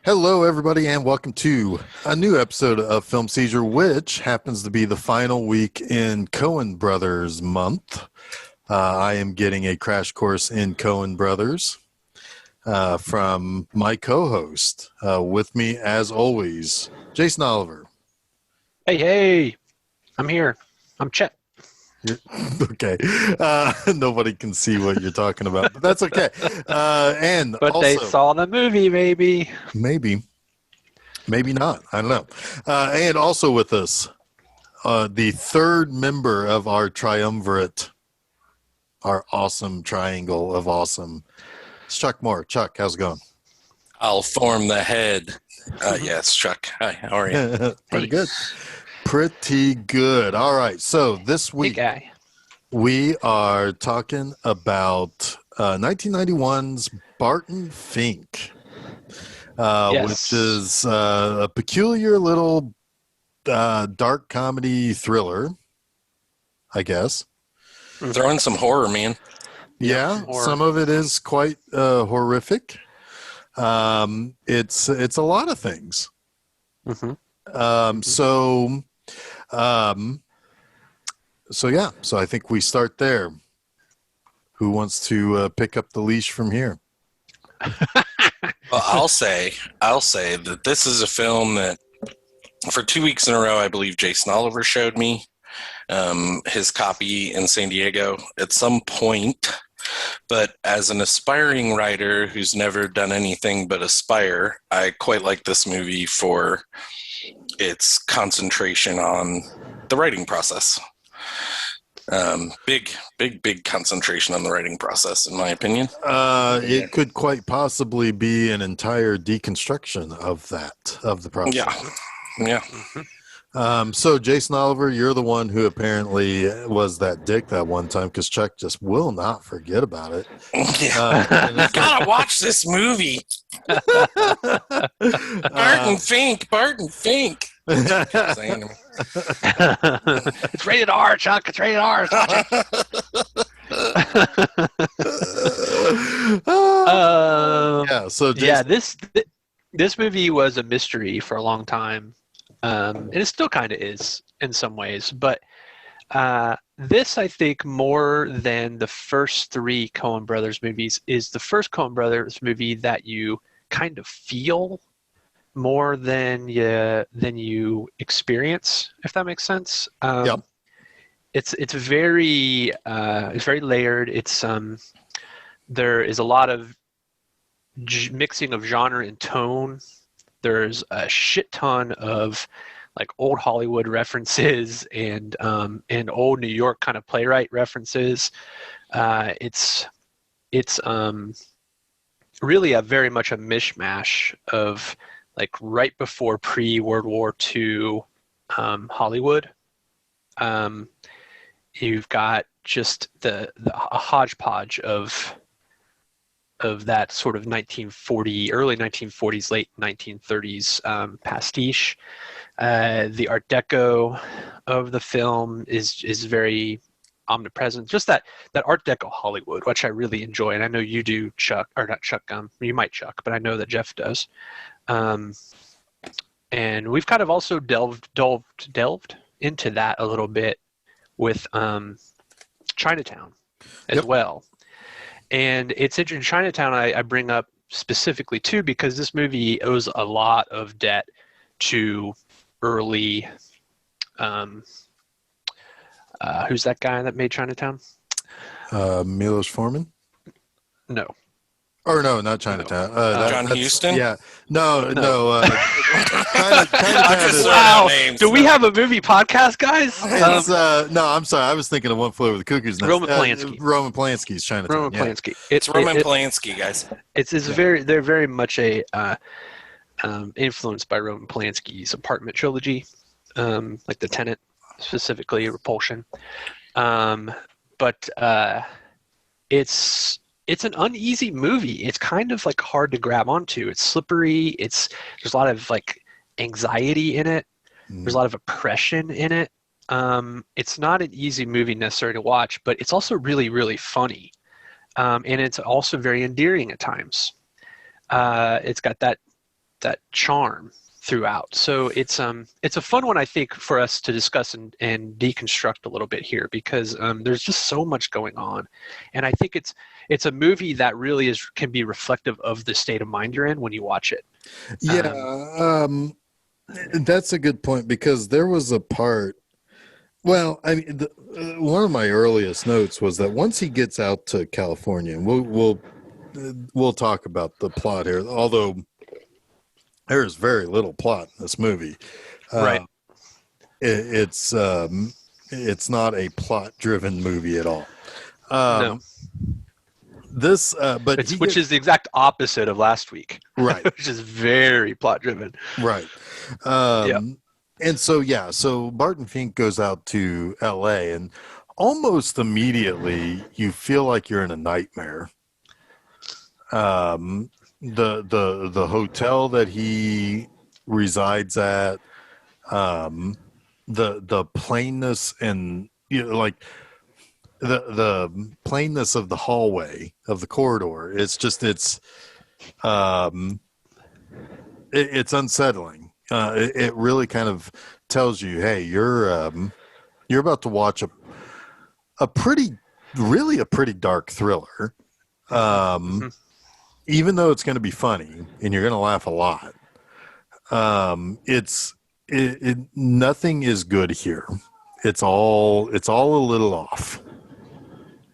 Hello, everybody, and welcome to a new episode of Film Seizure, which happens to be the final week in Coen Brothers Month. I am getting a crash course in Coen Brothers from my co-host. With me, as always, Jason Oliver. Hey, I'm here. I'm Chet. Okay. Nobody can see what you're talking about, but that's okay. And But also, they saw the movie, maybe. maybe not. I don't know. And also with us, the third member of our triumvirate, our awesome triangle of awesome, it's Chuck Moore. Chuck, how's it going? I'll form the head. Yes, Chuck. Hi, how are you? Pretty good. Pretty good. All right. So this week Hey, guy. we are talking about 1991's Barton Fink, Yes. which is a peculiar little dark comedy thriller, I guess. Throw in some horror, man. Yeah, horror. some of it is quite horrific. It's a lot of things. Mm-hmm. So yeah. So I think we start there. Who wants to pick up the leash from here? Well, I'll say that this is a film that for 2 weeks in a row, I believe Jason Oliver showed me his copy in San Diego at some point. But as an aspiring writer who's never done anything but aspire, I quite like this movie for its concentration on the writing process. Big concentration on the writing process, in my opinion. It could quite possibly be an entire deconstruction of the process. Yeah. So Jason Oliver, you're the one who apparently was that dick that one time because Chuck just will not forget about it. You gotta watch this movie. Barton Fink. Kept saying to me. It's rated R, Chuck. It's rated R. Watch it. So Jason, this movie was a mystery for a long time, and it still kind of is in some ways. But this, I think, more than the first three Coen Brothers movies, is the first Coen Brothers movie that you kind of feel more than you experience, if that makes sense. Yep. It's very layered. It's there is a lot of mixing of genre and tone. There's a shit ton of like old Hollywood references and old New York kind of playwright references. It's really very much a mishmash of like right before pre-World War II Hollywood. You've got just a hodgepodge of that sort of early 1940s, late 1930s pastiche. The Art Deco of the film is very omnipresent. Just that Art Deco Hollywood, which I really enjoy, and I know you do, Chuck, or not Chuck. You might, Chuck, but I know that Jeff does. And we've kind of also delved into that a little bit with Chinatown as well. And it's interesting. Chinatown I bring up specifically too because this movie owes a lot of debt to early. Who's that guy that made Chinatown? Milos Forman? No. Or no, not Chinatown. John Huston? Yeah. No. Wow. Do we have a movie podcast, guys? No, I'm sorry. I was thinking of One Flew Over the Cuckoo's Nest. Roman Polanski. Roman Polanski's Chinatown. Roman Polanski. It's Roman Polanski, guys. They're very much influenced by Roman Polanski's Apartment trilogy, like The Tenant, specifically Repulsion. But it's an uneasy movie. It's kind of like hard to grab onto. It's slippery. There's a lot of like anxiety in it. There's a lot of oppression in it. It's not an easy movie necessarily to watch, but it's also really, really funny. And it's also very endearing at times. It's got that charm throughout. So it's a fun one, I think, for us to discuss and deconstruct a little bit here, because there's just so much going on, and I think it's a movie that really can be reflective of the state of mind you're in when you watch it. That's a good point, because there was a part. Well, I mean, one of my earliest notes was that once he gets out to California, and we'll talk about the plot here, although there is very little plot in this movie. Right. It's not a plot-driven movie at all. No. This, which is the exact opposite of last week, right? Which is very plot-driven, right? And so Barton Fink goes out to L.A. and almost immediately you feel like you're in a nightmare. The hotel that he resides at, the plainness and like the plainness of the hallway of the corridor. It's unsettling. It really kind of tells you, hey, you're about to watch a pretty dark thriller. Even though it's going to be funny and you're going to laugh a lot, nothing is good here. It's all a little off.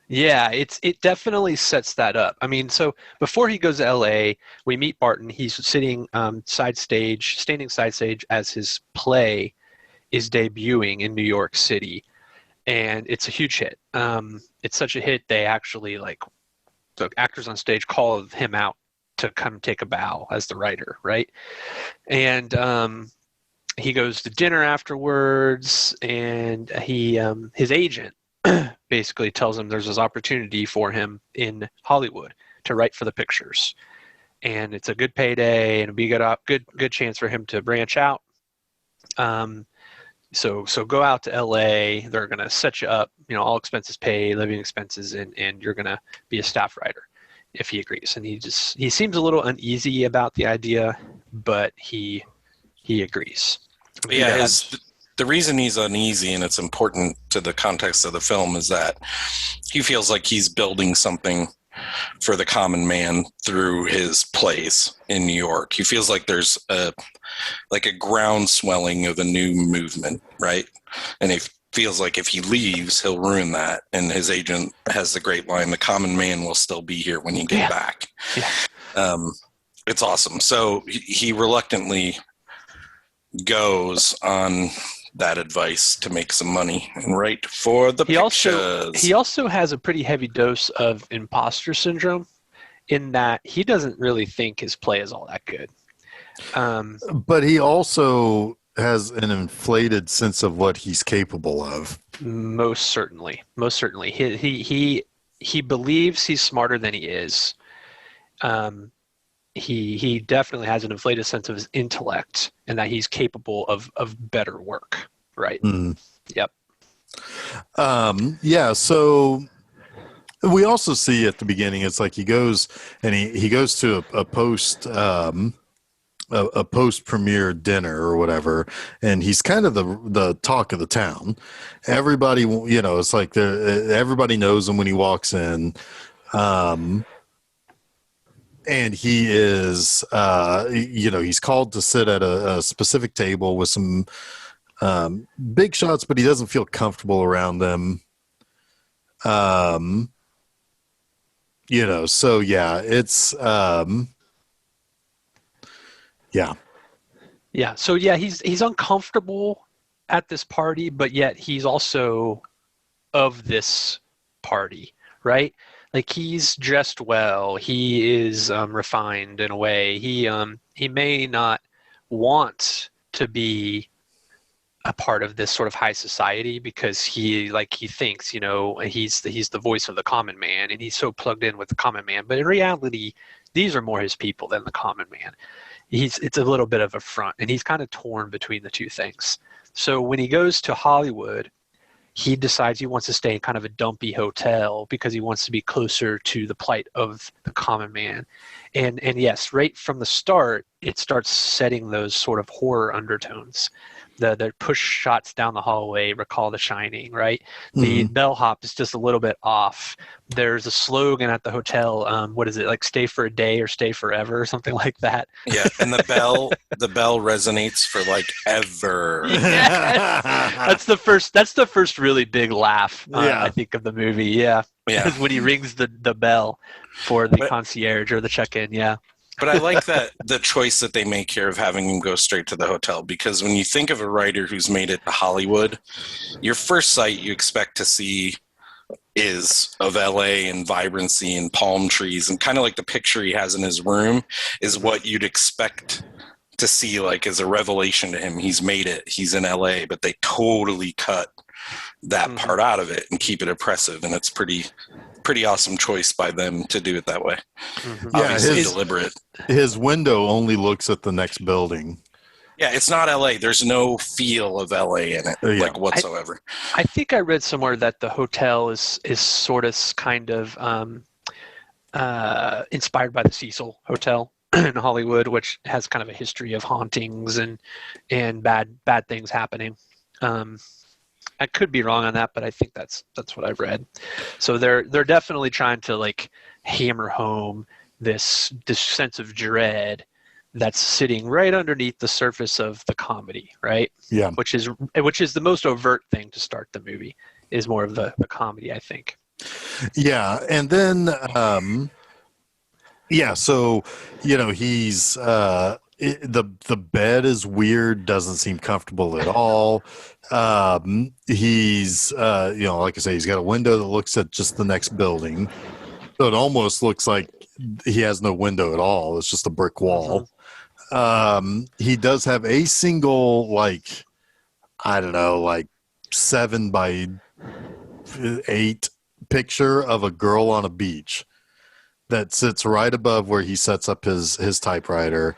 Yeah, it definitely sets that up. I mean, so before he goes to LA, we meet Barton. He's sitting standing side stage as his play is debuting in New York City, and it's a huge hit. It's such a hit they actually, like, the actors on stage call him out to come take a bow as the writer, right? And he goes to dinner afterwards, and his agent basically tells him there's this opportunity for him in Hollywood to write for the pictures, and it's a good payday and it'd be a good chance for him to branch out. So go out to LA. They're gonna set you up, all expenses paid, living expenses, and you're gonna be a staff writer if he agrees. And he seems a little uneasy about the idea, but he agrees. Yeah, the reason he's uneasy, and it's important to the context of the film, is that he feels like he's building something for the common man through his plays in New York. He feels like there's a ground swelling of a new movement, right? And he feels like if he leaves, he'll ruin that. And his agent has the great line, the common man will still be here when you get back. Yeah. It's awesome. So he reluctantly goes on that advice to make some money and write for the pictures. He also has a pretty heavy dose of imposter syndrome, in that he doesn't really think his play is all that good. But he also has an inflated sense of what he's capable of. Most certainly. He believes he's smarter than he is. He definitely has an inflated sense of his intellect, and that he's capable of better work. Right. Mm. Yep. Yeah. So we also see at the beginning, it's like he goes and he goes to a post premiere dinner or whatever, and he's kind of the talk of the town. Everybody, it's like everybody knows him when he walks in. And he is, he's called to sit at a specific table with some big shots, but he doesn't feel comfortable around them. So yeah, it's, yeah. Yeah. So yeah, he's uncomfortable at this party, but yet he's also of this party, right? Like, he's dressed well. He is refined in a way. He may not want to be a part of this sort of high society, because he thinks, he's the voice of the common man, and he's so plugged in with the common man. But in reality, these are more his people than the common man. It's a little bit of a front, and he's kind of torn between the two things. So when he goes to Hollywood, he decides he wants to stay in kind of a dumpy hotel because he wants to be closer to the plight of the common man. And yes, right from the start, it starts setting those sort of horror undertones. The push shots down the hallway recall The Shining, right? The bellhop is just a little bit off. There's a slogan at the hotel. What is it, like "Stay for a day" or "Stay forever" or something like that? Yeah, and the bell resonates for like ever. Yes. That's the first really big laugh. I think of the movie. Yeah. Is when he rings the bell for the concierge or the check-in. Yeah. But I like that the choice that they make here of having him go straight to the hotel, because when you think of a writer who's made it to Hollywood, your first sight you expect to see is of LA and vibrancy and palm trees, and kind of like the picture he has in his room is what you'd expect to see, like as a revelation to him. He's made it. He's in LA, but they totally cut that part out of it and keep it oppressive, and it's pretty awesome choice by them to do it that way. Obviously deliberate. His window only looks at the next building. Yeah, it's not LA. There's no feel of LA in it, like whatsoever. I think I read somewhere that the hotel is sort of kind of inspired by the Cecil Hotel in Hollywood, which has kind of a history of hauntings and bad things happening. I could be wrong on that, but I think that's what I've read. So they're definitely trying to like hammer home this sense of dread that's sitting right underneath the surface of the comedy, right? Yeah. Which is the most overt thing to start the movie, is more of the comedy, I think. Yeah, and then so he's the bed is weird, doesn't seem comfortable at all. He's like I say, he's got a window that looks at just the next building, so it almost looks like he has no window at all. It's just a brick wall. He does have a single, like, I don't know, like 7x8 picture of a girl on a beach that sits right above where he sets up his typewriter.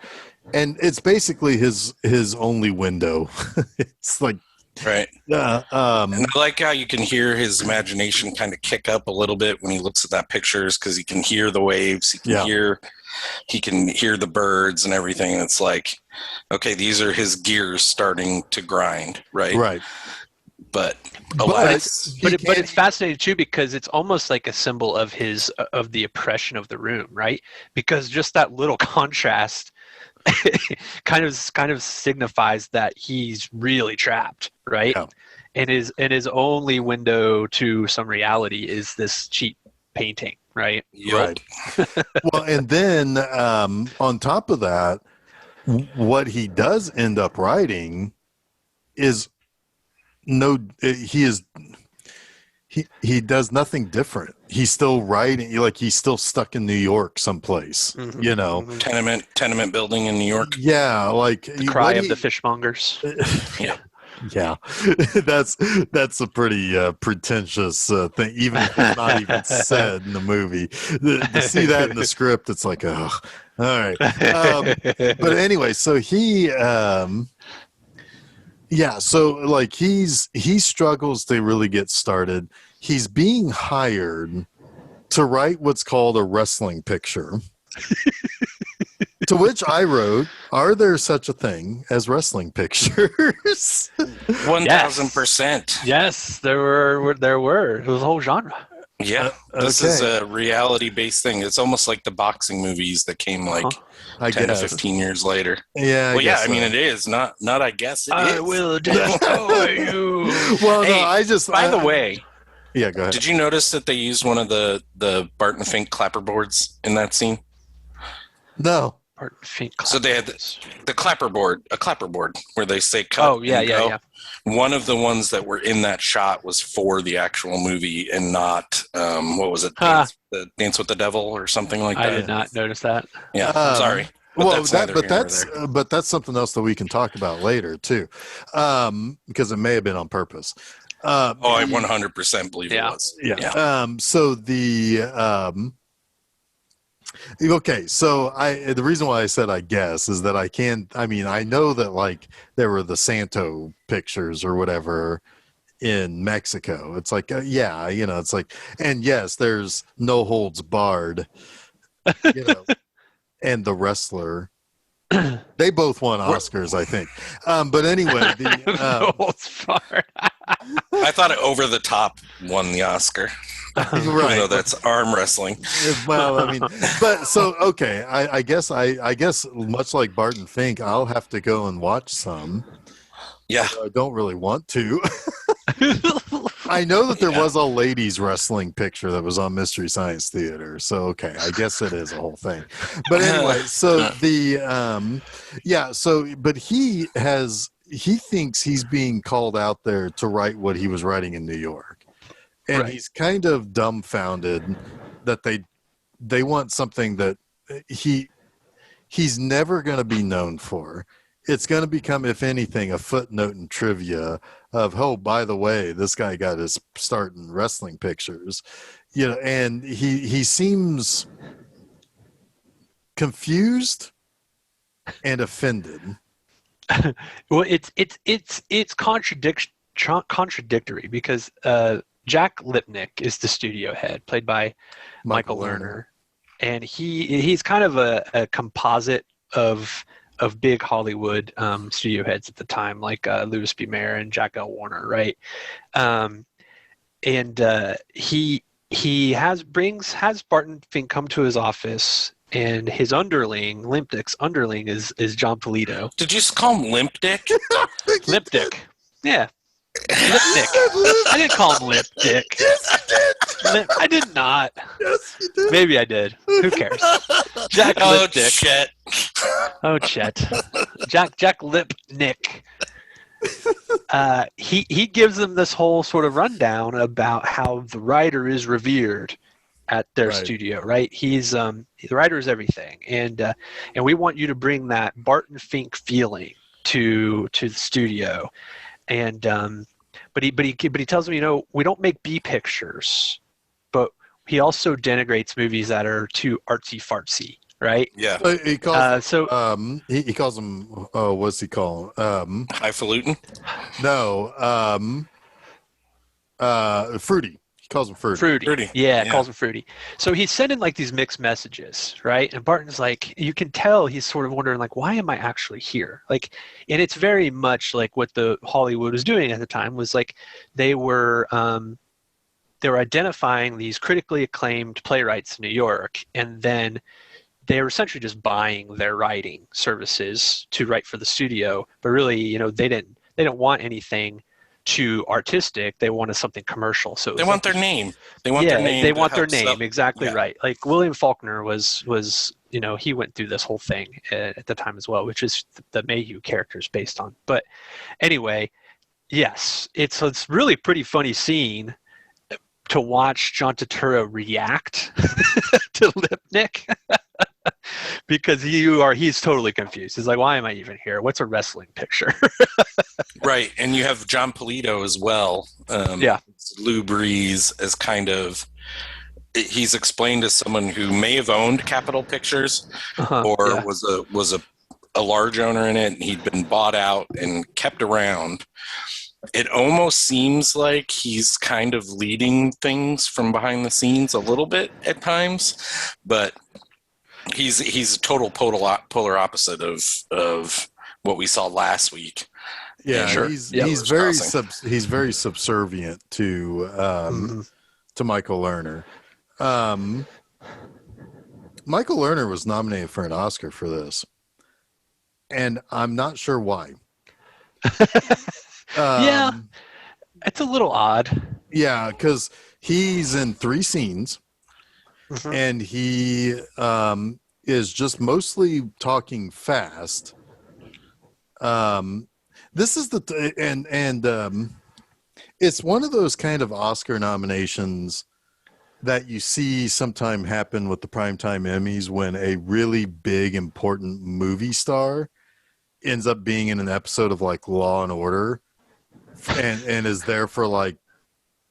And it's basically his only window. It's like, right. And I like how you can hear his imagination kind of kick up a little bit when he looks at that pictures, because he can hear the waves. He can hear the birds and everything. And it's like, okay, these are his gears starting to grind, right? Right. But it's fascinating too, because it's almost like a symbol of the oppression of the room, right? Because just that little contrast kind of signifies that he's really trapped, right? Yeah. And his only window to some reality is this cheap painting, right? Yep. Right. Well, and then on top of that, what he does end up writing is he does nothing different. He's still writing, like he's still stuck in New York someplace, tenement building in New York. Yeah, like the cry of the fishmongers. Yeah, that's a pretty pretentious thing, even if it's not even said in the movie. To see that in the script, it's like, oh, all right. But anyway, so he. So like he struggles to really get started. He's being hired to write what's called a wrestling picture. To which I wrote, "Are there such a thing as wrestling pictures?" 1,000%. Yes, there were. It was a whole genre. Yeah, this is a reality-based thing. It's almost like the boxing movies that came like 10 to 15 years later. Yeah, well, I mean, it is not. I guess it is. I will destroy you. Well, hey, no, By the way, yeah, go ahead. Did you notice that they used one of the Barton Fink clapperboards in that scene? No. Barton Fink. So they had the clapperboard where they say cut. Oh yeah. One of the ones that were in that shot was for the actual movie and not what was it? Dance with the Devil or something like that. I did not notice that. Yeah, sorry. But that's something else that we can talk about later too, because it may have been on purpose. I 100% believe it was. Yeah. So the okay, so the reason why I said I guess is that I know that like there were the Santo pictures or whatever in Mexico. It's like, yeah, it's like, and yes, there's No Holds Barred, and The Wrestler. They both won Oscars, I think. But anyway, No holds barred. I thought Over the Top won the Oscar. right. Even though that's arm wrestling. Well, I mean, but so okay, I guess much like Barton Fink, I'll have to go and watch some. Yeah, I don't really want to. I know that there was a ladies wrestling picture that was on Mystery Science Theater, so okay, I guess it is a whole thing. But anyway, so but he thinks he's being called out there to write what he was writing in New York, and he's kind of dumbfounded that they want something that he's never going to be known for. It's going to become, if anything, a footnote in trivia of, oh, by the way, this guy got his start in wrestling pictures, and he seems confused and offended. Well, it's contradictory because Jack Lipnick is the studio head, played by Michael Lerner, and he's kind of a composite of big Hollywood studio heads at the time, like Louis B. Mayer and Jack L. Warner, right? He has Barton Fink come to his office, and his underling, Lipnick's underling, is John Polito. Did you just call him Limp Dick? Lip Dick, yeah. Lipnick. I didn't call him Lip Dick. Yes, you did. I did not. Yes, you did. Maybe I did. Who cares? Jack Lipnick. Shit. Oh, Chet. Jack Lipnick. He gives them this whole sort of rundown about how the writer is revered at their studio, right? He's the writer is everything, and we want you to bring that Barton Fink feeling to the studio, and but he tells them, we don't make B pictures, but he also denigrates movies that are too artsy fartsy. Right. Yeah. He calls he calls them. What's he call? Highfalutin. No. Fruity. He calls them fruity. Yeah, calls them fruity. So he's sending like these mixed messages, right? And Barton's like, you can tell he's sort of wondering, like, why am I actually here? Like, and it's very much like what the Hollywood was doing at the time was like they were identifying these critically acclaimed playwrights in New York, and then they were essentially just buying their writing services to write for the studio. But really, they didn't want anything too artistic. They wanted something commercial. So they want their name. They want their name. They want their name. Exactly right. Like William Faulkner was he went through this whole thing at the time as well, which is the Mayhew character is based on. But anyway, yes, it's really pretty funny scene to watch John Turturro react to Lipnick. Because he's totally confused. He's like, why am I even here? What's a wrestling picture? Right. And you have John Polito as well. Lou Breeze as kind of, he's explained as someone who may have owned Capitol Pictures was a large owner in it. And he'd been bought out and kept around. It almost seems like he's kind of leading things from behind the scenes a little bit at times, but he's a total polar opposite of what we saw last week. Yeah, sure. He's very subservient to Michael Lerner. Michael Lerner was nominated for an Oscar for this, and I'm not sure why. Yeah, it's a little odd. Yeah, because he's in 3 scenes. Mm-hmm. And he is just mostly talking fast. This is it's one of those kind of Oscar nominations that you see sometime happen with the Primetime Emmys when a really big, important movie star ends up being in an episode of like Law and Order and is there for like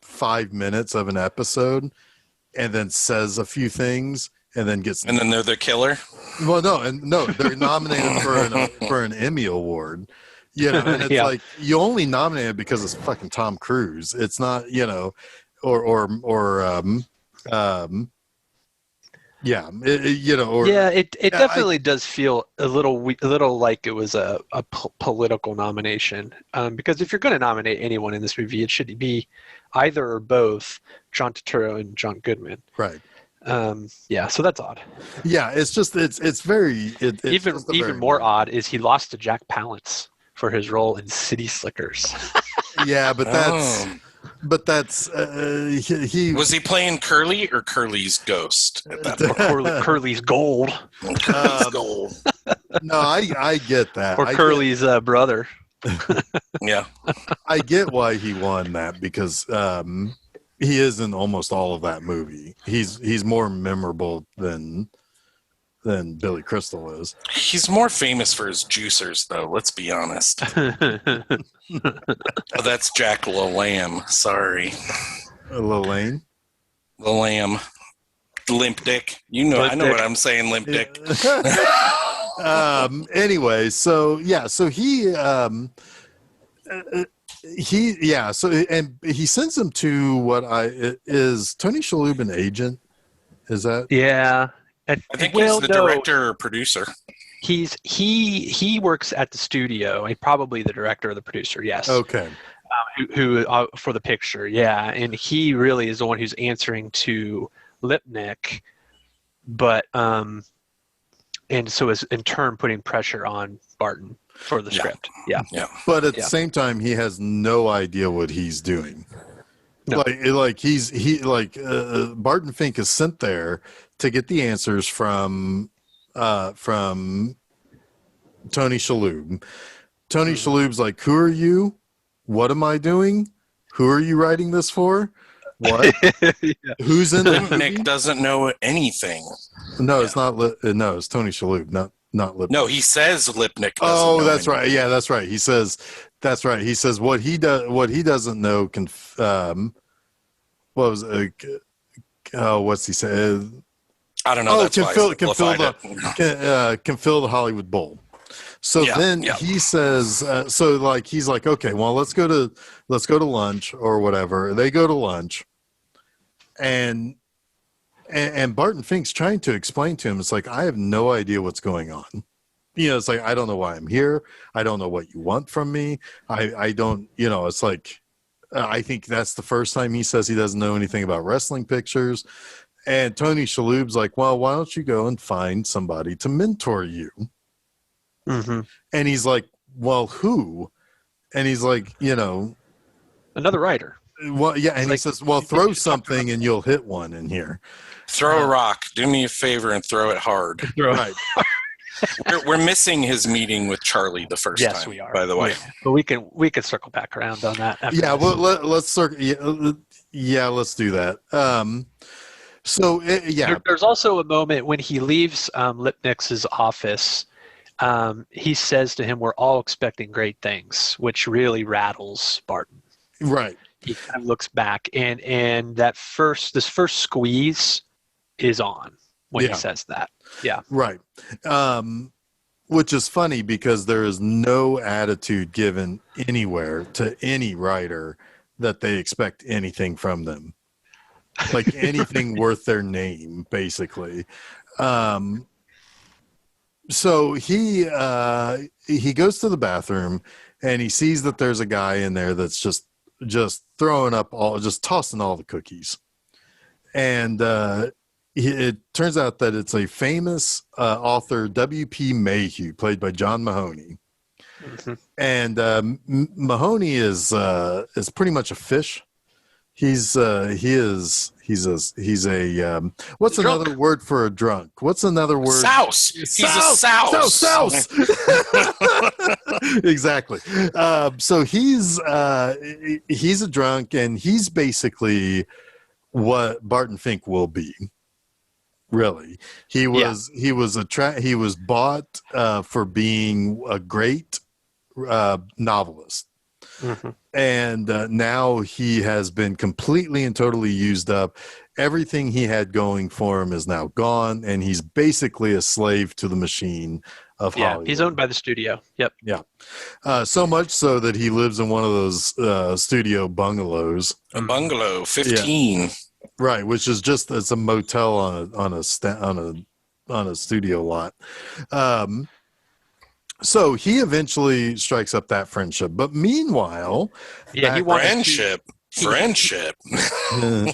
5 minutes of an episode. And then says a few things, and then gets. And then they're the killer. Well, no, they're nominated for an Emmy award. You know, and it's Yeah. like you only nominate it because it's fucking Tom Cruise. It's not, you know, yeah, you know, or Yeah, it yeah, definitely does feel a little like it was a political nomination. Because if you're going to nominate anyone in this movie, it should be either or both John Turturro and John Goodman. right. Yeah, so that's odd. Yeah, it's just it's very it's Even just a very more weird- odd is he lost to Jack Palance for his role in City Slickers. Yeah, but that's Oh. he Was he playing Curly or Curly's ghost at that point? Curly's Gold, Curly's gold. No, I get that. or Curly's brother. Yeah. I get why he won that because he is in almost all of that movie. He's more memorable than Billy Crystal is. He's more famous for his juicers, though. Let's be honest. Oh, that's Jack LaLamb. Sorry, Lillian. LaLamb. Limp Dick. You know, Limp I know Dick. what I'm saying. Limp Dick. Anyway, so yeah, so he and he sends him to what is Tony Shalhoub an agent? Is that Yeah. I think he's the director or producer. He works at the studio. He's probably the director or the producer. Yes. okay? Who for the picture? Yeah, and he really is the one who's answering to Lipnick, but and so is in turn putting pressure on Barton for the Yeah. script. Yeah. Yeah. But at the Yeah. same time, he has no idea what he's doing. No. Barton Fink is sent there to get the answers from Tony Shalhoub. Tony Shalhoub's like, "Who are you? What am I doing? Who are you writing this for? What? Who's in the movie?" Nick doesn't know anything. No, it's not. No, it's Tony Shalhoub, not Lip. No, he says Lipnick doesn't Oh, know that's right. anything. Yeah, that's right. He says that's right. He says what he doesn't know can. What was what's he say? I don't know. Oh, That's can why I fill simplified it. can fill the Hollywood Bowl. So Yeah, then yeah. he says, he's like, okay, well, let's go to lunch or whatever. They go to lunch, and Barton Fink's trying to explain to him, it's like, I have no idea what's going on. You know, it's like, I don't know why I'm here. I don't know what you want from me. I don't, you know, it's like, I think that's the first time he says he doesn't know anything about wrestling pictures. And Tony Shalhoub's like, well, why don't you go and find somebody to mentor you? Mm-hmm. And he's like, well, who? And he's like, you know, Another writer. well, yeah. And he Like, says, well, throw something and you'll hit one in here. Throw a rock. Do me a favor and throw it hard. Right. We're missing his meeting with Charlie the first Yes, time. we are. By the way, But we can circle back around on that. After Yeah. this. Well, let's circle. Yeah, let's do that. There's also a moment when he leaves Lipnick's office. He says to him, "We're all expecting great things," which really rattles Barton. Right. He kind of looks back, and this first squeeze is on when Yeah. he says that. Yeah. Right. Which is funny because there is no attitude given anywhere to any writer that they expect anything from them. Like anything worth their name, basically. So he goes to the bathroom and he sees that there's a guy in there that's just tossing all the cookies. And it turns out that it's a famous author, W.P. Mayhew, played by John Mahoney. Mm-hmm. And Mahoney is pretty much a fish. He's a what's Drunk. another word for a drunk? What's another word? souse. He's a souse. Souse. Exactly. So he's a drunk, and he's basically what Barton Fink will be. Really, he was bought for being a great novelist. Mm-hmm. And now he has been completely and totally used up. Everything he had going for him is now gone, and he's basically a slave to the machine Hollywood. He's owned by the studio. Yep. Yeah. So much so that he lives in one of those studio bungalows. A bungalow, 15. Yeah. Right, which is it's a motel on a studio lot. So he eventually strikes up that friendship, but meanwhile, he wants friendship.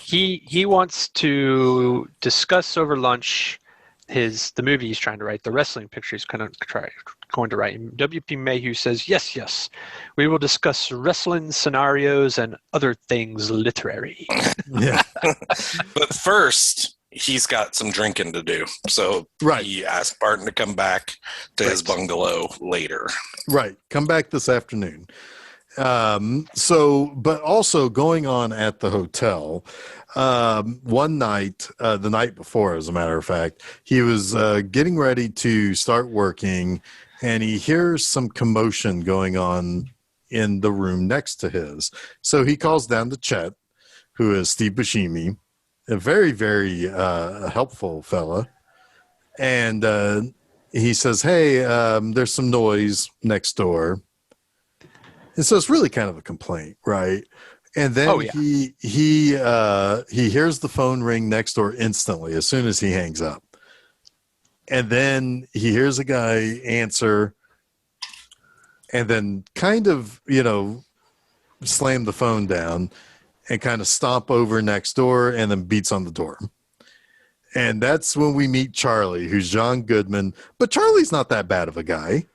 he wants to discuss over lunch the movie he's trying to write, the wrestling picture he's going to write. And W.P. Mayhew says, yes, we will discuss wrestling scenarios and other things literary. Yeah. But first, he's got some drinking to do. So he asked Barton to come back to his bungalow later. Right. Come back this afternoon. But also going on at the hotel, one night, the night before, as a matter of fact, he was getting ready to start working, and he hears some commotion going on in the room next to his. So he calls down to Chet, who is Steve Buscemi, a very, very helpful fella. And he says, hey, there's some noise next door. And so it's really kind of a complaint, right? And then he hears the phone ring next door instantly as soon as he hangs up. And then he hears a guy answer and then kind of, slam the phone down and kind of stomp over next door and then beats on the door. And that's when we meet Charlie, who's John Goodman. But Charlie's not that bad of a guy.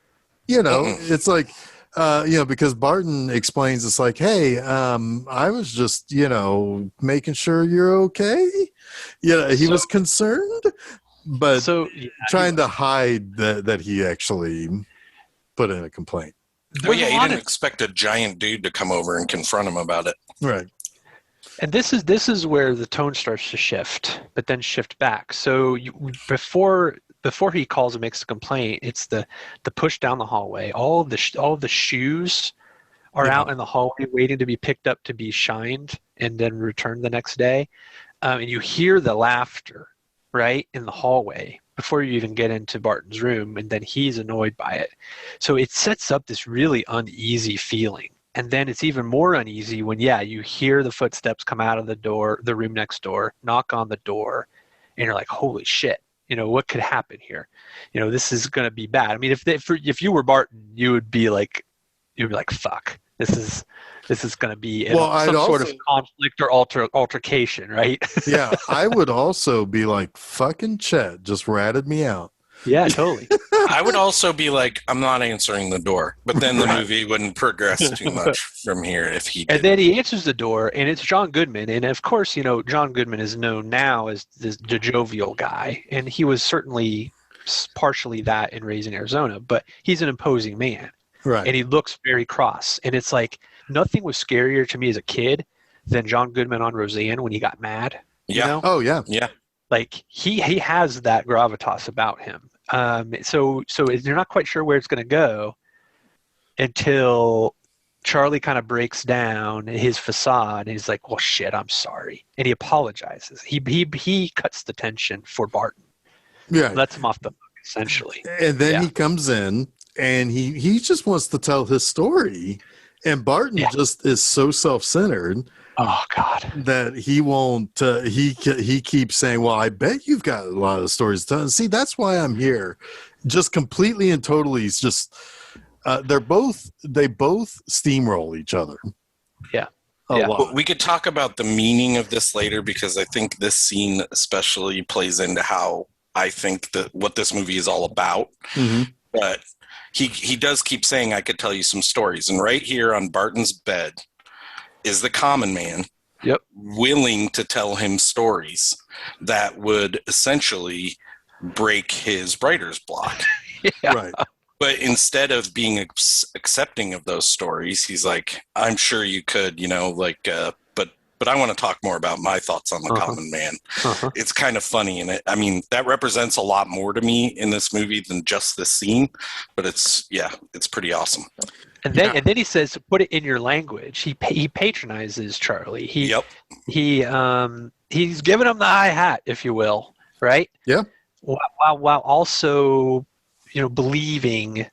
It's like, because Barton explains, it's like, hey, I was just, making sure you're okay. He was concerned, but trying to hide that he actually put in a complaint. Oh, yeah, he didn't expect a giant dude to come over and confront him about it. Right. And this is where the tone starts to shift, but then shift back. So before he calls and makes a complaint, it's the push down the hallway. All of the shoes are out in the hallway waiting to be picked up to be shined and then returned the next day. And you hear the laughter right in the hallway before you even get into Barton's room, and then he's annoyed by it. So it sets up this really uneasy feeling. And then it's even more uneasy when, you hear the footsteps come out of the room next door, knock on the door, and you're like, holy shit, what could happen here? This is going to be bad. I mean, if you were Barton, you would be like, fuck, this is going to be some sort of conflict or altercation, right? Yeah, I would also be like, fucking Chet just ratted me out. Yeah, totally. I would also be like, I'm not answering the door. But then the movie wouldn't progress too much from here if he did. And then he answers the door, and it's John Goodman. And, of course, John Goodman is known now as the jovial guy. And he was certainly partially that in Raising Arizona. But he's an imposing man. Right. And he looks very cross. And it's like nothing was scarier to me as a kid than John Goodman on Roseanne when he got mad. Yeah. Oh, yeah. Yeah. Like he has that gravitas about him. So you're not quite sure where it's going to go until Charlie kind of breaks down his facade and he's like, well, shit, I'm sorry. And he apologizes. He cuts the tension for Barton. Yeah. Lets him off the hook, essentially. And then he comes in and he just wants to tell his story. And Barton just is so self-centered. Oh God! That he won't. He keeps saying, "Well, I bet you've got a lot of stories to tell." And see, that's why I'm here. Just completely and totally. It's just they both steamroll each other. Yeah. A lot. We could talk about the meaning of this later because I think this scene especially plays into how I think that what this movie is all about. Mm-hmm. But he does keep saying, "I could tell you some stories," and right here on Barton's bed is the common man willing to tell him stories that would essentially break his writer's block. Right. But instead of being accepting of those stories, he's like, I'm sure you could, but I want to talk more about my thoughts on the common man. It's kind of funny. And that represents a lot more to me in this movie than just this scene, but it's pretty awesome. And then he says, put it in your language. He patronizes Charlie. He's giving him the high hat, if you will, right? Yeah. While also believing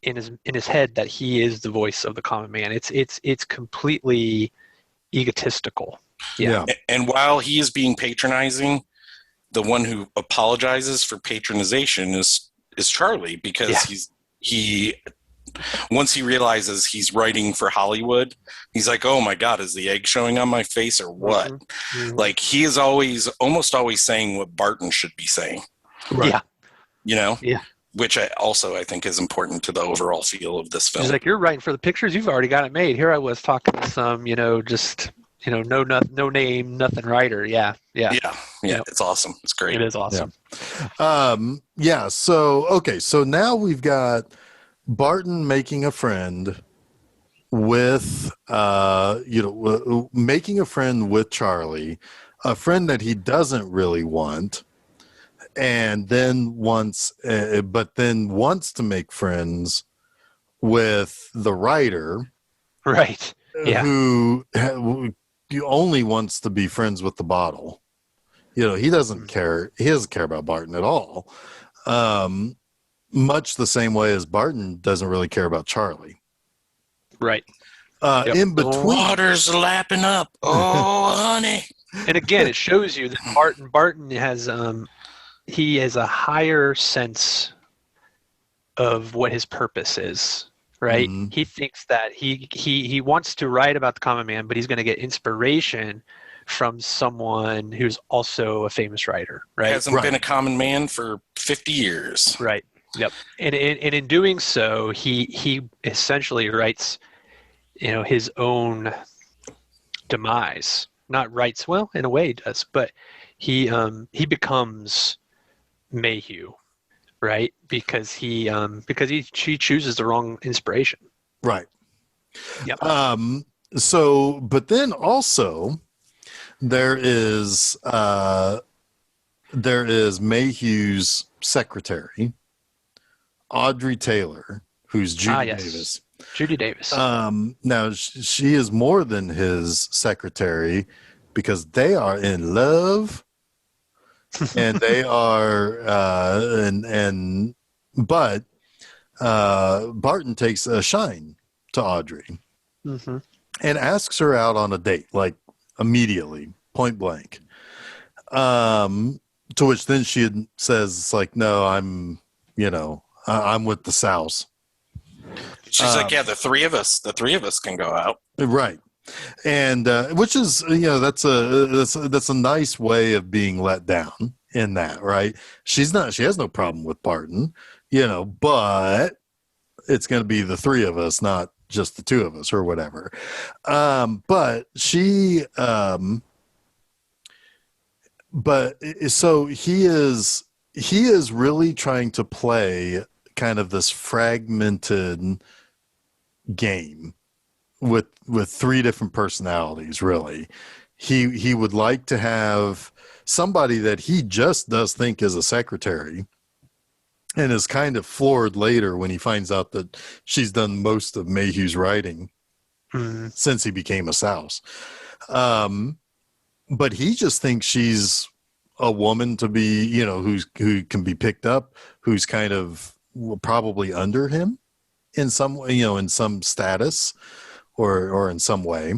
in his head that he is the voice of the common man. It's completely egotistical. Yeah. And while he is being patronizing, the one who apologizes for patronization is Charlie, because he once he realizes he's writing for Hollywood, he's like, oh my God, is the egg showing on my face or what? Mm-hmm. Like, he is almost always saying what Barton should be saying. Right. Yeah. Yeah. Which I think is important to the overall feel of this film. He's like, you're writing for the pictures. You've already got it made. Here I was talking to some, just, no name, nothing writer. Yeah. It's awesome. It's great. It is awesome. So now we've got Barton making a friend with, making a friend with Charlie, a friend that he doesn't really want. And then wants to make friends with the writer, right? Yeah, who only wants to be friends with the bottle. He doesn't care. He doesn't care about Barton at all. Much the same way as Barton doesn't really care about Charlie. Right. In between, the water's lapping up. Oh, honey. And again, it shows you that Barton has he has a higher sense of what his purpose is, right? Mm-hmm. He thinks that he wants to write about the common man, but he's going to get inspiration from someone who's also a famous writer, right? Hasn't been a common man for 50 years. Right. Yep. And in doing so, he essentially writes, his own demise. Not writes, well, in a way he does, but he becomes Mayhew, right? Because he chooses the wrong inspiration. Right. Yep. But then also there is Mayhew's secretary, Audrey Taylor, who's Judy Davis. Judy Davis. Now she is more than his secretary, because they are in love. And they are, but Barton takes a shine to Audrey, mm-hmm. and asks her out on a date, like immediately, point blank. To which then she says, like, no, I'm with the Souse. She's like, yeah, the three of us can go out. Right. And which is, that's a nice way of being let down in that, right? She has no problem with Barton, but it's going to be the three of us, not just the two of us or whatever. But he is really trying to play kind of this fragmented game with three different personalities. Really, he would like to have somebody that he just does think is a secretary, and is kind of floored later when he finds out that she's done most of Mayhew's writing since he became a Souse. But he just thinks she's a woman to be, who can be picked up, who's kind of probably under him in some way, in some status or in some way.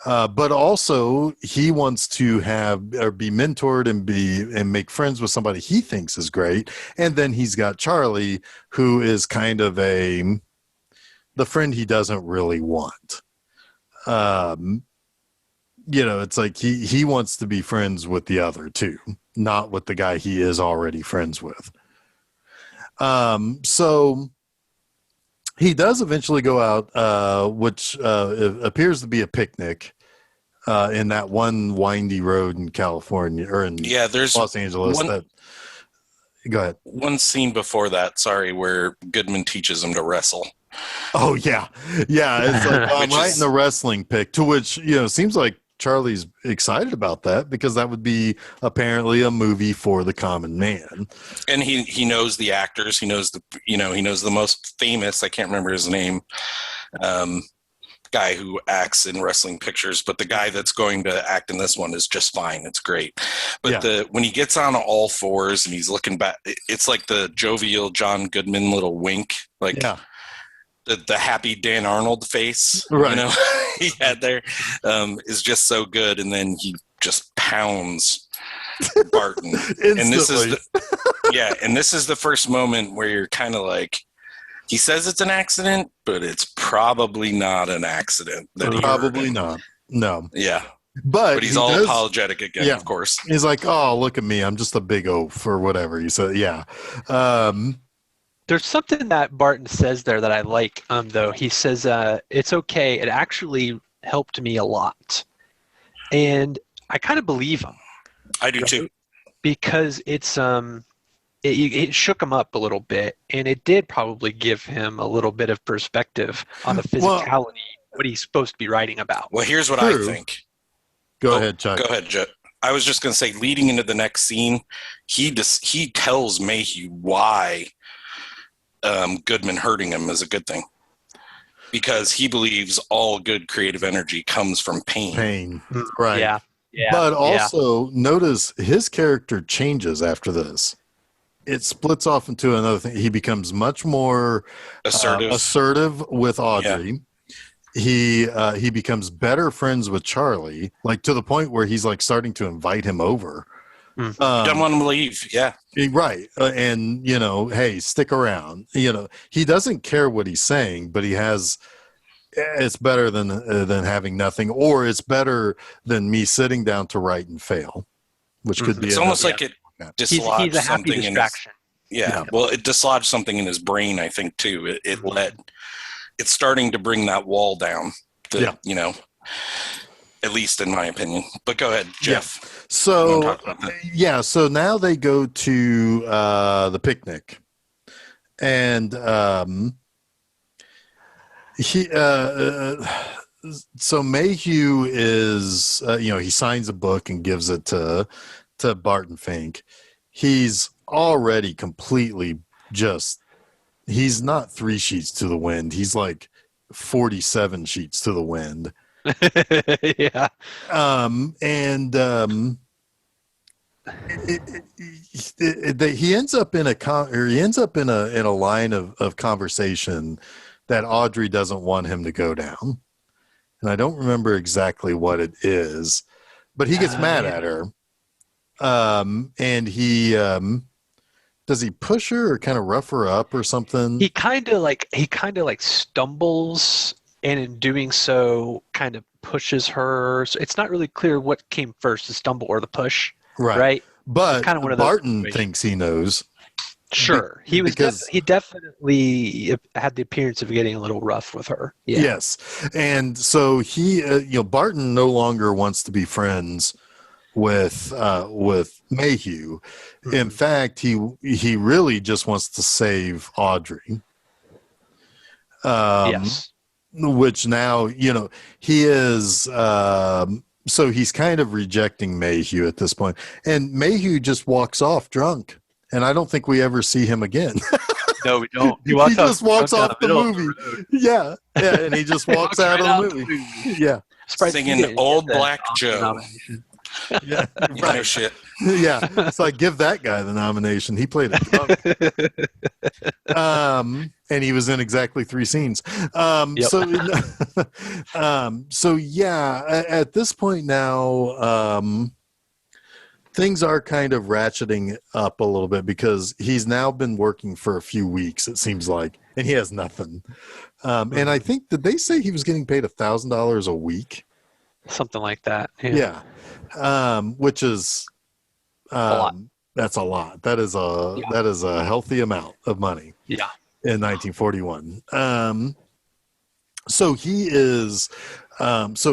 But also he wants to have or be mentored and make friends with somebody he thinks is great. And then he's got Charlie, who is kind of the friend he doesn't really want. It's like he wants to be friends with the other two, not with the guy he is already friends with. So he does eventually go out, which appears to be a picnic in that one windy road in California or in there's Los Angeles. Go ahead. One scene before that, where Goodman teaches him to wrestle. Oh yeah. It's like I'm writing the wrestling pick, to which seems like Charlie's excited about that, because that would be apparently a movie for the common man. And he knows the actors. He knows he knows the most famous. I can't remember his name. guy who acts in wrestling pictures, but the guy that's going to act in this one is just fine. It's great. But when he gets on all fours and he's looking back, it's like the jovial John Goodman little wink, like the happy Dan Arnold face, he had there, is just so good. And then he just pounds Barton. And this is this is the first moment where you're kind of like, he says it's an accident, but it's probably not an accident. Probably not. No. Yeah. But he's all apologetic again, of course. He's like, oh, look at me. I'm just a big oaf or whatever. He said, There's something that Barton says there that I like, though. He says, it's okay. It actually helped me a lot. And I kind of believe him. I do too. Because it's it shook him up a little bit, and it did probably give him a little bit of perspective on the physicality, what he's supposed to be writing about. Well, here's what I think. Go ahead, Chuck. Go ahead, Joe. I was just going to say, leading into the next scene, he tells Mayhew why Goodman hurting him is a good thing. Because he believes all good creative energy comes from pain. Right. Yeah. But also, notice his character changes after this. It splits off into another thing. He becomes much more assertive with Audrey. Yeah. He becomes better friends with Charlie, like to the point where he's like starting to invite him over. Don't want him to leave. Yeah. Right. And, hey, stick around. He doesn't care what he's saying, but it's better than having nothing, or it's better than me sitting down to write and fail, which could be. It's almost like it dislodged he's a happy something distraction. Well, it dislodged something in his brain, I think, too. It's starting to bring that wall down. At least in my opinion. But go ahead, Jeff. Yeah. So now they go to the picnic, and so Mayhew is he signs a book and gives it to Barton Fink. He's already completely he's not 3 sheets to the wind. He's like 47 sheets to the wind. Yeah. He ends up in a line of conversation that Audrey doesn't want him to go down. And I don't remember exactly what it is, but he gets mad at her. And he does he push her or kind of rough her up or something? He kind of like stumbles, and in doing so kind of pushes her. So it's not really clear what came first, the stumble or the push. Right. But kind of Barton thinks he knows. Sure. He definitely had the appearance of getting a little rough with her. Yeah. Yes. And so he Barton no longer wants to be friends with Mayhew. Mm-hmm. In fact, he really just wants to save Audrey. Yes. Which now, he is so he's kind of rejecting Mayhew at this point. And Mayhew just walks off drunk. And I don't think we ever see him again. No, we don't. He just walks off the movie. Yeah. And he just walks out of the movie. Yeah. Singing Old Black Joe. Yeah, right. No shit. Yeah, it's like, give that guy the nomination. He played it. And he was in exactly 3 scenes. So yeah, at this point now, things are kind of ratcheting up a little bit because he's now been working for a few weeks, it seems like, and he has nothing. And I think, did they say he was getting paid $1,000 a week? Something like that. Yeah. Which is a lot. That's a lot. That is a healthy amount of money. Yeah. In 1941. So he is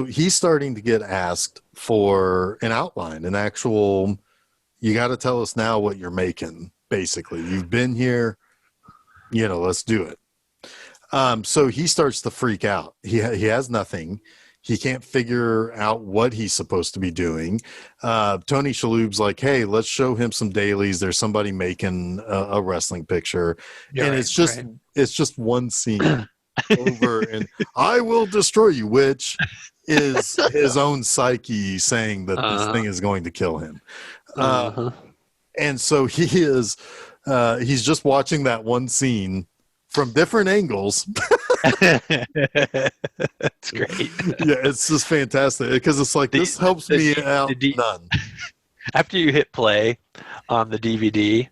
he's starting to get asked for an outline, an actual, you got to tell us now what you're making, basically. You've been here, let's do it. So he starts to freak out. He has nothing. He can't figure out what he's supposed to be doing. Tony Shalhoub's like, hey, let's show him some dailies. There's somebody making a wrestling picture. And it's just one scene. over and I will destroy you, which is his own psyche saying that this thing is going to kill him. And so he's just watching that one scene from different angles. That's great. Yeah, it's just fantastic because it's like, this helps me out none. After you hit play on the DVD,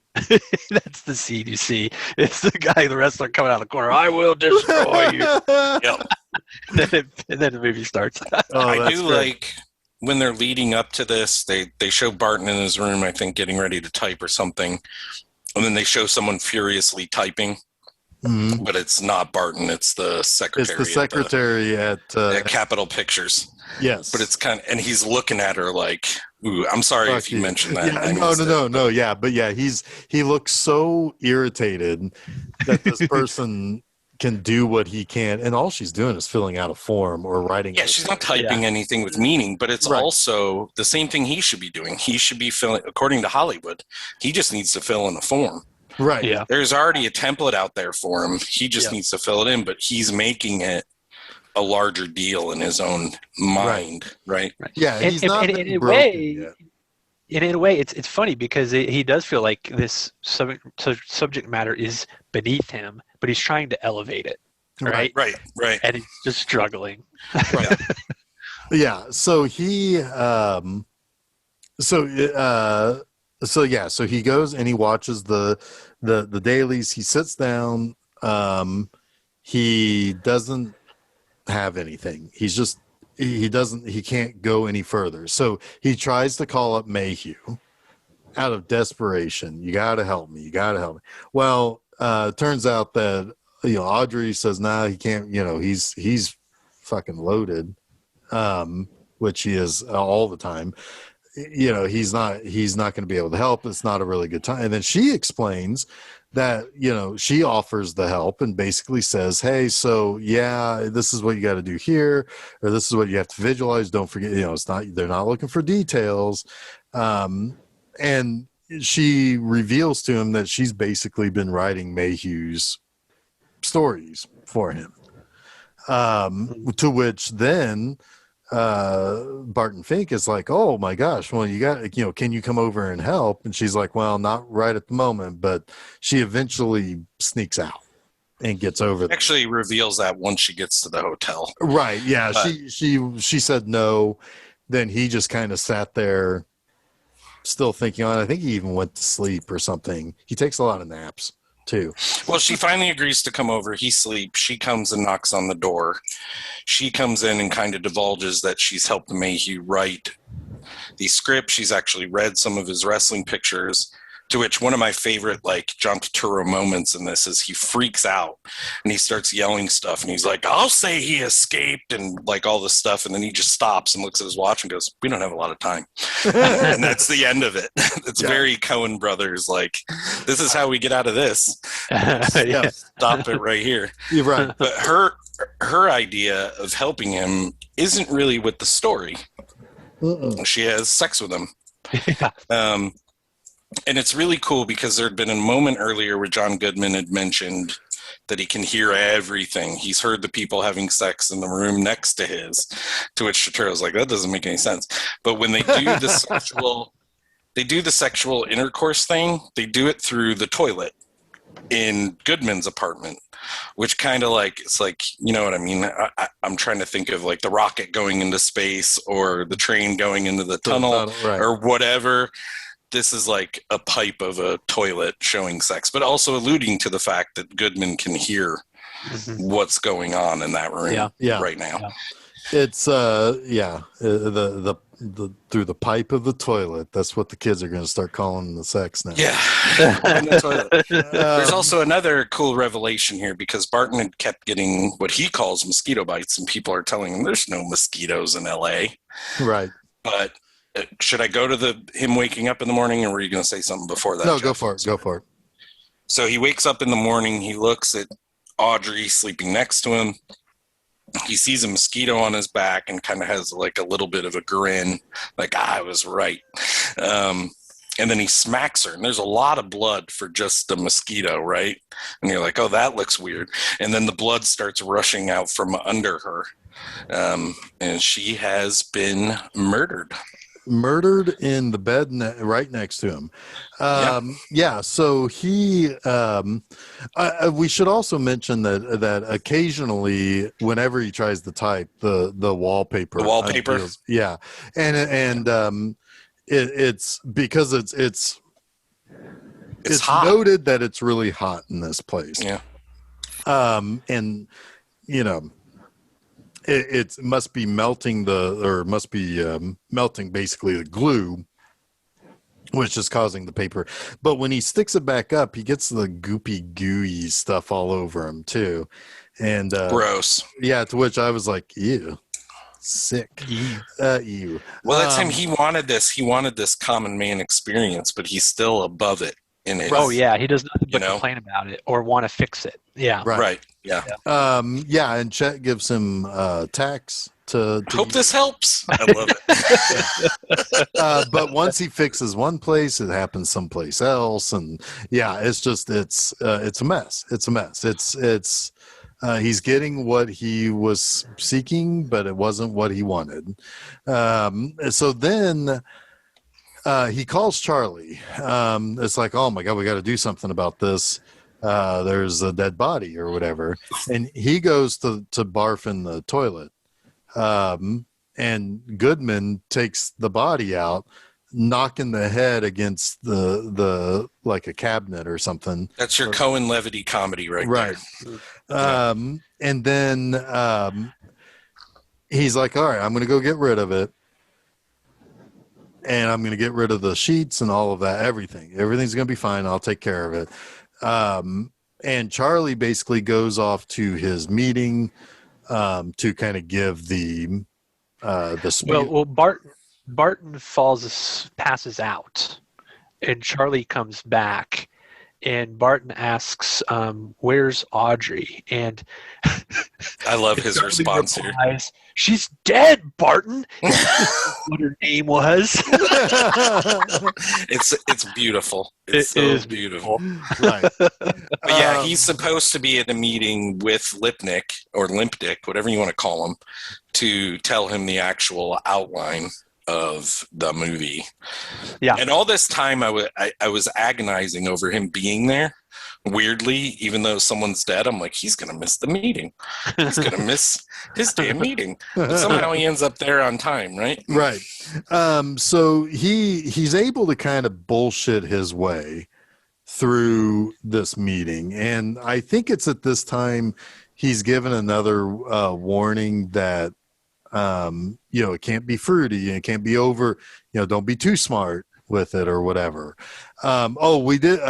that's the scene you see. It's the guy, the wrestler, coming out of the corner. I will destroy you. Yep. and then the movie starts. I do like when they're leading up to this, they show Barton in his room, I think, getting ready to type or something. And then they show someone furiously typing. Mm-hmm. But it's not Barton, it's the secretary. It's the secretary at Capitol Pictures. Yes. But it's kind of, and he's looking at her like, ooh, I'm sorry if you mentioned that. Yeah, no. Yeah. But yeah, he looks so irritated that this person can do what he can. And all she's doing is filling out a form or writing. Yeah, she's not typing anything with meaning, but it's also the same thing he should be doing. He should be filling, according to Hollywood, he just needs to fill in a form. Right. Yeah. There's already a template out there for him. He just needs to fill it in, but he's making it a larger deal in his own mind, right? Yeah, he's not in a way. In a way, it's funny because he does feel like this subject matter is beneath him, but he's trying to elevate it, right? Right. And he's just struggling. Right. Yeah. So he, so he goes and he watches the dailies. He sits down. He doesn't have anything. He can't go any further. So he tries to call up Mayhew out of desperation. You got to help me. Well, turns out that, Audrey says, nah, he can't, he's fucking loaded, which he is all the time. He's not going to be able to help. It's not a really good time. And then she explains that, she offers the help and basically says, hey, so this is what you got to do here, or this is what you have to visualize. Don't forget, they're not looking for details. And she reveals to him that she's basically been writing Mayhew's stories for him. To which then, Barton Fink is like, oh my gosh, well, you got, can you come over and help? And she's like, well, not right at the moment, but she eventually sneaks out and gets over there. Actually reveals that once she gets to the hotel. Right. Yeah. But she said no. Then he just kind of sat there still thinking on it. I think he even went to sleep or something. He takes a lot of naps too. Well, she finally agrees to come over. He sleeps. She comes and knocks on the door. She comes in and kind of divulges that she's helped Mayhew write the script. She's actually read some of his wrestling pictures, to which one of my favorite, John Turturro moments in this is he freaks out and he starts yelling stuff and he's like, I'll say he escaped and all this stuff. And then he just stops and looks at his watch and goes, we don't have a lot of time. And that's the end of it. It's very Coen Brothers. This is how we get out of this. Stop it right here. You're right. But her idea of helping him isn't really with the story. She has sex with him. Yeah. And it's really cool because there had been a moment earlier where John Goodman had mentioned that he can hear everything. He's heard the people having sex in the room next to his, to which Turturro's like, that doesn't make any sense. But when they do the sexual intercourse thing, they do it through the toilet in Goodman's apartment, which kind of it's you know what I mean? I'm trying to think of the rocket going into space or the train going into the tunnel or whatever. This is a pipe of a toilet showing sex, but also alluding to the fact that Goodman can hear what's going on in that room right now. Yeah. It's the through the pipe of the toilet. That's what the kids are going to start calling the sex now. Yeah. In the toilet. There's also another cool revelation here because Barton had kept getting what he calls mosquito bites, and people are telling him there's no mosquitoes in LA. Right. But should I go to him waking up in the morning, or were you going to say something before that? No, Jeff? Go for it. So he wakes up in the morning. He looks at Audrey sleeping next to him. He sees a mosquito on his back and kind of has a little bit of a grin, I was right. And then he smacks her, and there's a lot of blood for just the mosquito, right? And you're like, oh, that looks weird. And then the blood starts rushing out from under her. And she has been murdered. Murdered in the bed right next to him. Yeah. So he. We should also mention that occasionally, whenever he tries to type, the wallpaper. The wallpaper. Unpeels. Yeah, and it's because it's hot. noted that it's really hot in this place. Yeah. And you know. It must be melting melting basically the glue, which is causing the paper. But when he sticks it back up, he gets the goopy gooey stuff all over him too. And gross. Yeah, to which I was like, ew, sick. Ew. Well, that's him. He wanted this common man experience, but he's still above it. Oh yeah, he does nothing but complain about it or want to fix it. Yeah, right. Yeah. Yeah, and Chet gives him tax to hope this helps. I love it. But once he fixes one place, it happens someplace else, and yeah, it's a mess. It's a mess. It's he's getting what he was seeking, but it wasn't what he wanted. So then. He calls Charlie. It's like, oh my God, we got to do something about this. There's a dead body or whatever. And he goes to barf in the toilet. And Goodman takes the body out, knocking the head against the like a cabinet or something. That's your Coen levity comedy right there. And then he's like, all right, I'm going to go get rid of it. And I'm going to get rid of the sheets and all of that, everything. Everything's going to be fine. I'll take care of it. And Charlie basically goes off to his meeting to kind of give the spiel. Well, Barton passes out, and Charlie comes back, and Barton asks, "Where's Audrey?" And I love his response here. She's dead, Barton. What her name was. It's beautiful. It's beautiful. Right. But yeah, he's supposed to be at a meeting with Lipnick or Limpdick, whatever you want to call him, to tell him the actual outline of the movie. Yeah. And all this time I was agonizing over him being there. Weirdly, even though someone's dead, I'm like, he's going to miss the meeting. He's going to miss his damn meeting. But somehow he ends up there on time, right? Right. So he's able to kind of bullshit his way through this meeting. And I think it's at this time he's given another warning that, it can't be fruity and it can't be over, don't be too smart with it or whatever. We did,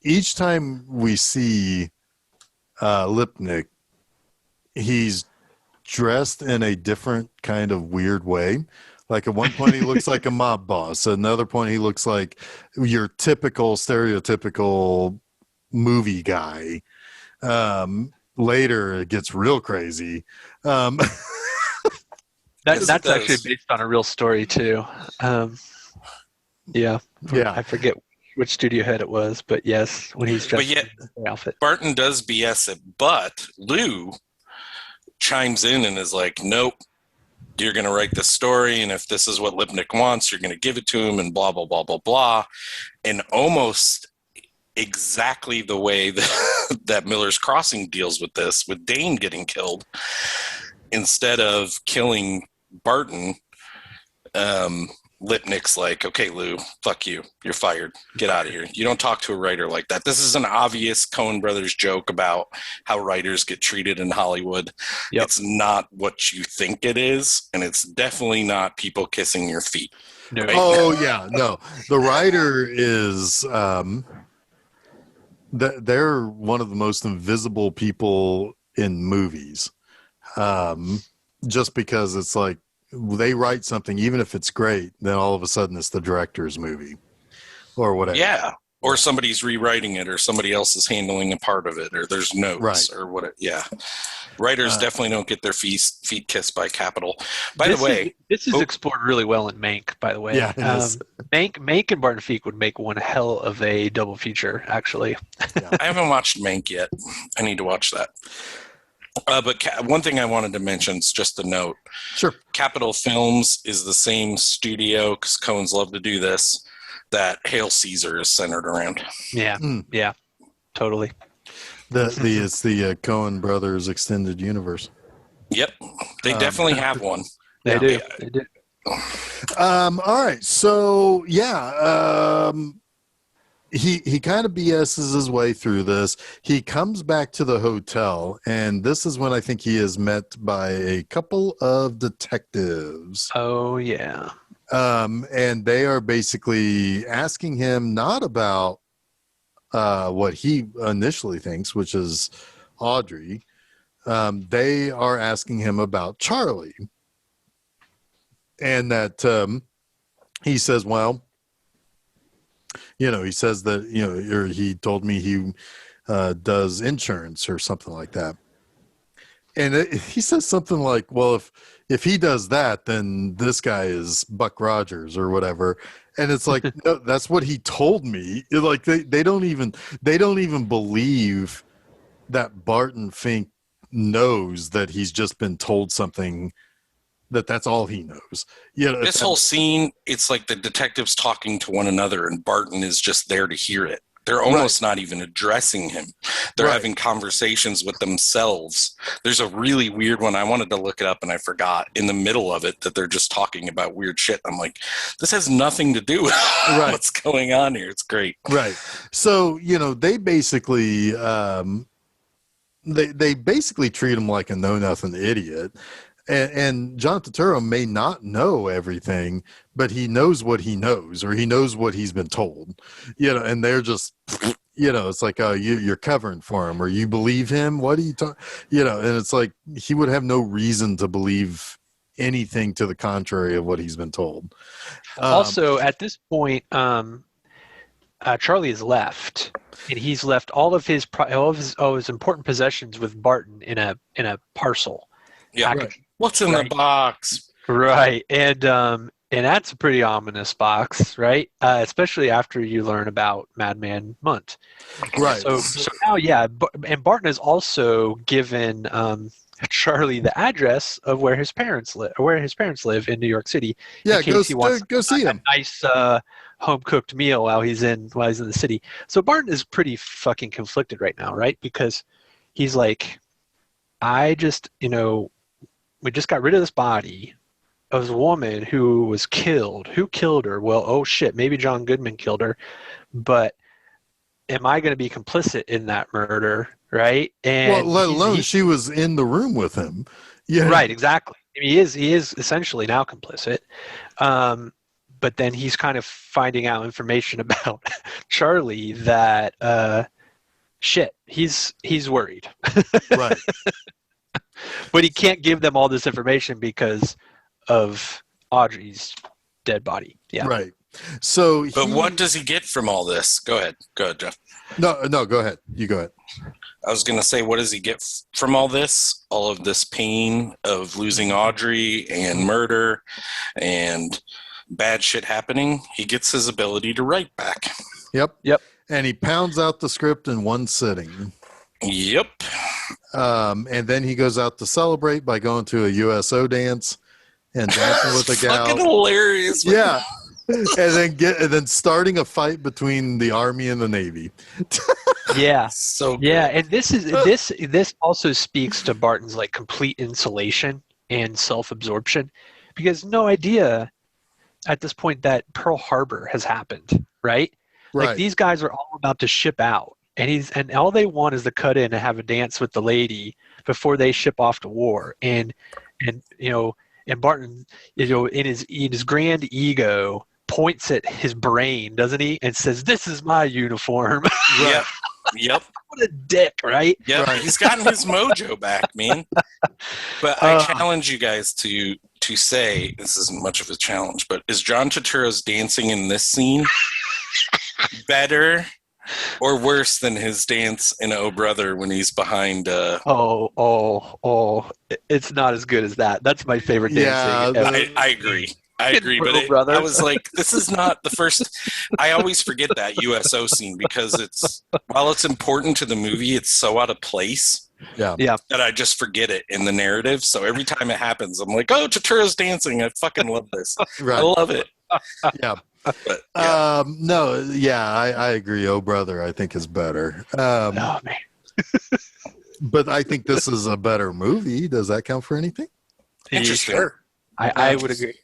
each time we see Lipnick, he's dressed in a different kind of weird way. Like at one point he looks like a mob boss. At another point he looks like your typical stereotypical movie guy. Later it gets real crazy. That's actually based on a real story too. Yeah. I forget which studio head it was, but yes, when he's dressed in the outfit. Barton does BS it, but Lou chimes in and is like, nope, you're going to write this story, and if this is what Lipnick wants, you're going to give it to him, and blah, blah, blah, blah, blah. And almost exactly the way that Miller's Crossing deals with this, with Dane getting killed. Instead of killing Barton, Lipnick's like, okay, Lou, fuck you. You're fired. Get out of here. You don't talk to a writer like that. This is an obvious Coen Brothers joke about how writers get treated in Hollywood. Yep. It's not what you think it is, and it's definitely not people kissing your feet. No. Right? Oh, yeah. No. The writer is... they're one of the most invisible people in movies. Just because it's like, they write something, even if it's great, then all of a sudden it's the director's movie or whatever. Yeah. or somebody's rewriting it, or somebody else is handling a part of it, or there's notes, or what. Yeah, writers definitely don't get their feet kissed by Capital. By the way, this is explored really well in Mank. By the way, Yeah, it is. Mank and Barton Fink would make one hell of a double feature. Actually, I haven't watched Mank yet. I need to watch that. But one thing I wanted to mention is just a note. Sure. Capitol Films is the same studio, because Coens love to do this, that Hail Caesar is centered around. Yeah, yeah, totally. It's the Coen Brothers extended universe. Yep, they definitely have one. They do. All right, so yeah, he kind of BS's his way through this. He comes back to the hotel, and this is when I think he is met by a couple of detectives. Oh yeah. And they are basically asking him not about what he initially thinks, which is Audrey. They are asking him about Charlie. And that he says, well, he says that, or he told me he does insurance or something like that. And he says something like, well, if he does that, then this guy is Buck Rogers or whatever. And it's like, no, that's what he told me. Like they don't even believe that Barton Fink knows that he's just been told something, that's all he knows. This whole scene, it's like the detectives talking to one another, and Barton is just there to hear it. They're almost not even addressing him. They're having conversations with themselves. There's a really weird one. I wanted to look it up and I forgot in the middle of it that they're just talking about weird shit. I'm like, this has nothing to do with what's going on here. It's great. Right. So, they basically, they basically treat him like a know-nothing idiot. And John Turturro may not know everything, but he knows what he knows, or he knows what he's been told, and they're just, it's like, oh, you're covering for him, or you believe him. What are you talking, and it's like, he would have no reason to believe anything to the contrary of what he's been told. Also, at this point, Charlie has left, and he's left all of his important possessions with Barton in a parcel. Yeah. Package. What's in the box? Right. And that's a pretty ominous box, right? Especially after you learn about Madman Munt. Right. So now, and Barton has also given Charlie the address of where his parents live in New York City. Yeah, in case he wants go see him. A nice home cooked meal while he's in the city. So Barton is pretty fucking conflicted right now, right? Because he's like, we just got rid of this body of this woman who was killed. Who killed her? Well, oh shit, maybe John Goodman killed her, but am I going to be complicit in that murder, right? And let alone she was in the room with him. Yeah, right, exactly. He is essentially now complicit. But then he's kind of finding out information about Charlie that he's worried. Right. But he can't give them all this information because of Audrey's dead body. Yeah. Right. So, but what does he get from all this? Go ahead, Jeff. No, go ahead. You go ahead. I was going to say, what does he get from all this? All of this pain of losing Audrey and murder and bad shit happening. He gets his ability to write back. Yep. And he pounds out the script in one sitting. Yep. And then he goes out to celebrate by going to a USO dance and dancing with a gal. Fucking hilarious. Man. Yeah. and then starting a fight between the Army and the Navy. Yeah. So good. Yeah, and this also speaks to Barton's like complete insulation and self-absorption, because no idea at this point that Pearl Harbor has happened, right? Like these guys are all about to ship out, and all they want is to cut in and have a dance with the lady before they ship off to war. And Barton, in his grand ego, points at his brain, doesn't he, and says, "This is my uniform." Right. Yep. What a dick, right? Yeah, right. He's gotten his mojo back, man. But I challenge you guys to say, this isn't much of a challenge, but is John Turturro's dancing in this scene better or worse than his dance in Oh Brother when he's behind? It's not as good as that. That's my favorite Yeah, dancing ever. I agree. I agree, but Oh, brother. I was like, this is not the first. I always forget that USO scene because while it's important to the movie, it's so out of place yeah. that I just forget it in the narrative. So every time it happens, I'm like, oh, Totoro's dancing. I fucking love this. Right. I love it. Yeah. But, yeah. No, yeah, I agree. Oh Brother, I think is better. Oh, man. But I think this is a better movie. Does that count for anything? Interesting. Sure. I would agree.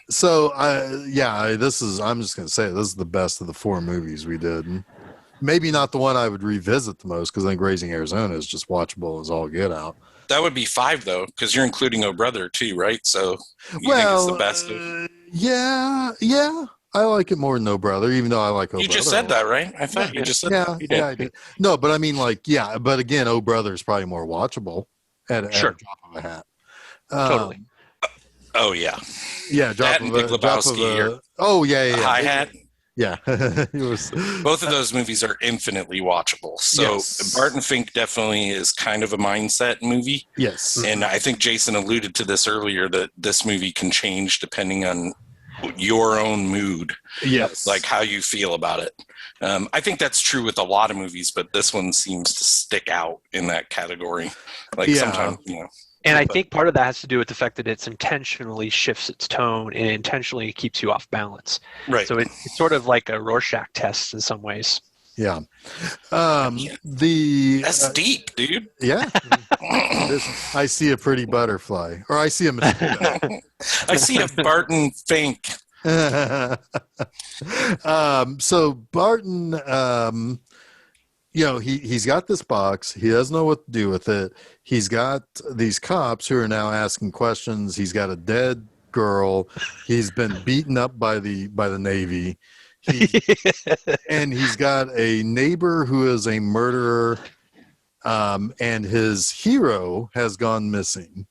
So, I'm just going to say this is the best of the 4 movies we did. Maybe not the one I would revisit the most because I think Raising Arizona is just watchable as all get out. That would be 5 though, because you're including Oh Brother too, right? So you think it's the best of... Yeah. I like it more than No Brother, even though I like Oh Brother. You just said that, right? I thought you just said that. You did. I did. No, but I mean, but again, Oh Brother is probably more watchable at a drop of a hat. Totally. Oh yeah. Yeah, That and Big Lebowski. Hi hat. Yeah, it was. Both of those movies are infinitely watchable. So yes. Barton Fink definitely is kind of a mindset movie. Yes, and I think Jason alluded to this earlier that this movie can change depending on your own mood. Yes, like how you feel about it. I think that's true with a lot of movies, but this one seems to stick out in that category. Like sometimes, And I think part of that has to do with the fact that it's intentionally shifts its tone and intentionally keeps you off balance. Right. So it's sort of like a Rorschach test in some ways. Yeah. That's deep, dude. Yeah. I see a pretty butterfly, or I see a mosquito. I see a Barton Fink. So Barton, he's got this box. He doesn't know what to do with it. He's got these cops who are now asking questions. He's got a dead girl. He's been beaten up by the Navy. And he's got a neighbor who is a murderer, and his hero has gone missing.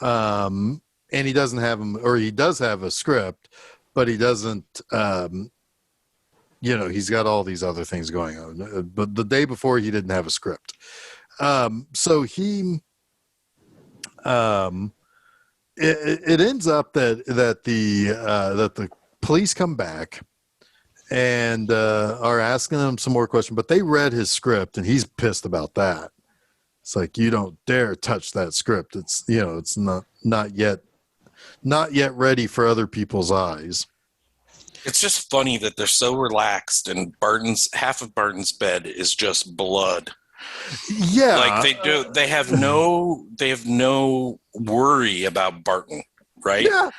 And he doesn't have him, or he does have a script, but he doesn't. He's got all these other things going on. But the day before, he didn't have a script. So he, it ends up that the police come back and are asking him some more questions, but they read his script and he's pissed about that. It's like, you don't dare touch that script. It's, it's not yet ready for other people's eyes. It's just funny that they're so relaxed and half of Barton's bed is just blood. Yeah. Like they have no worry about Barton, right? Yeah.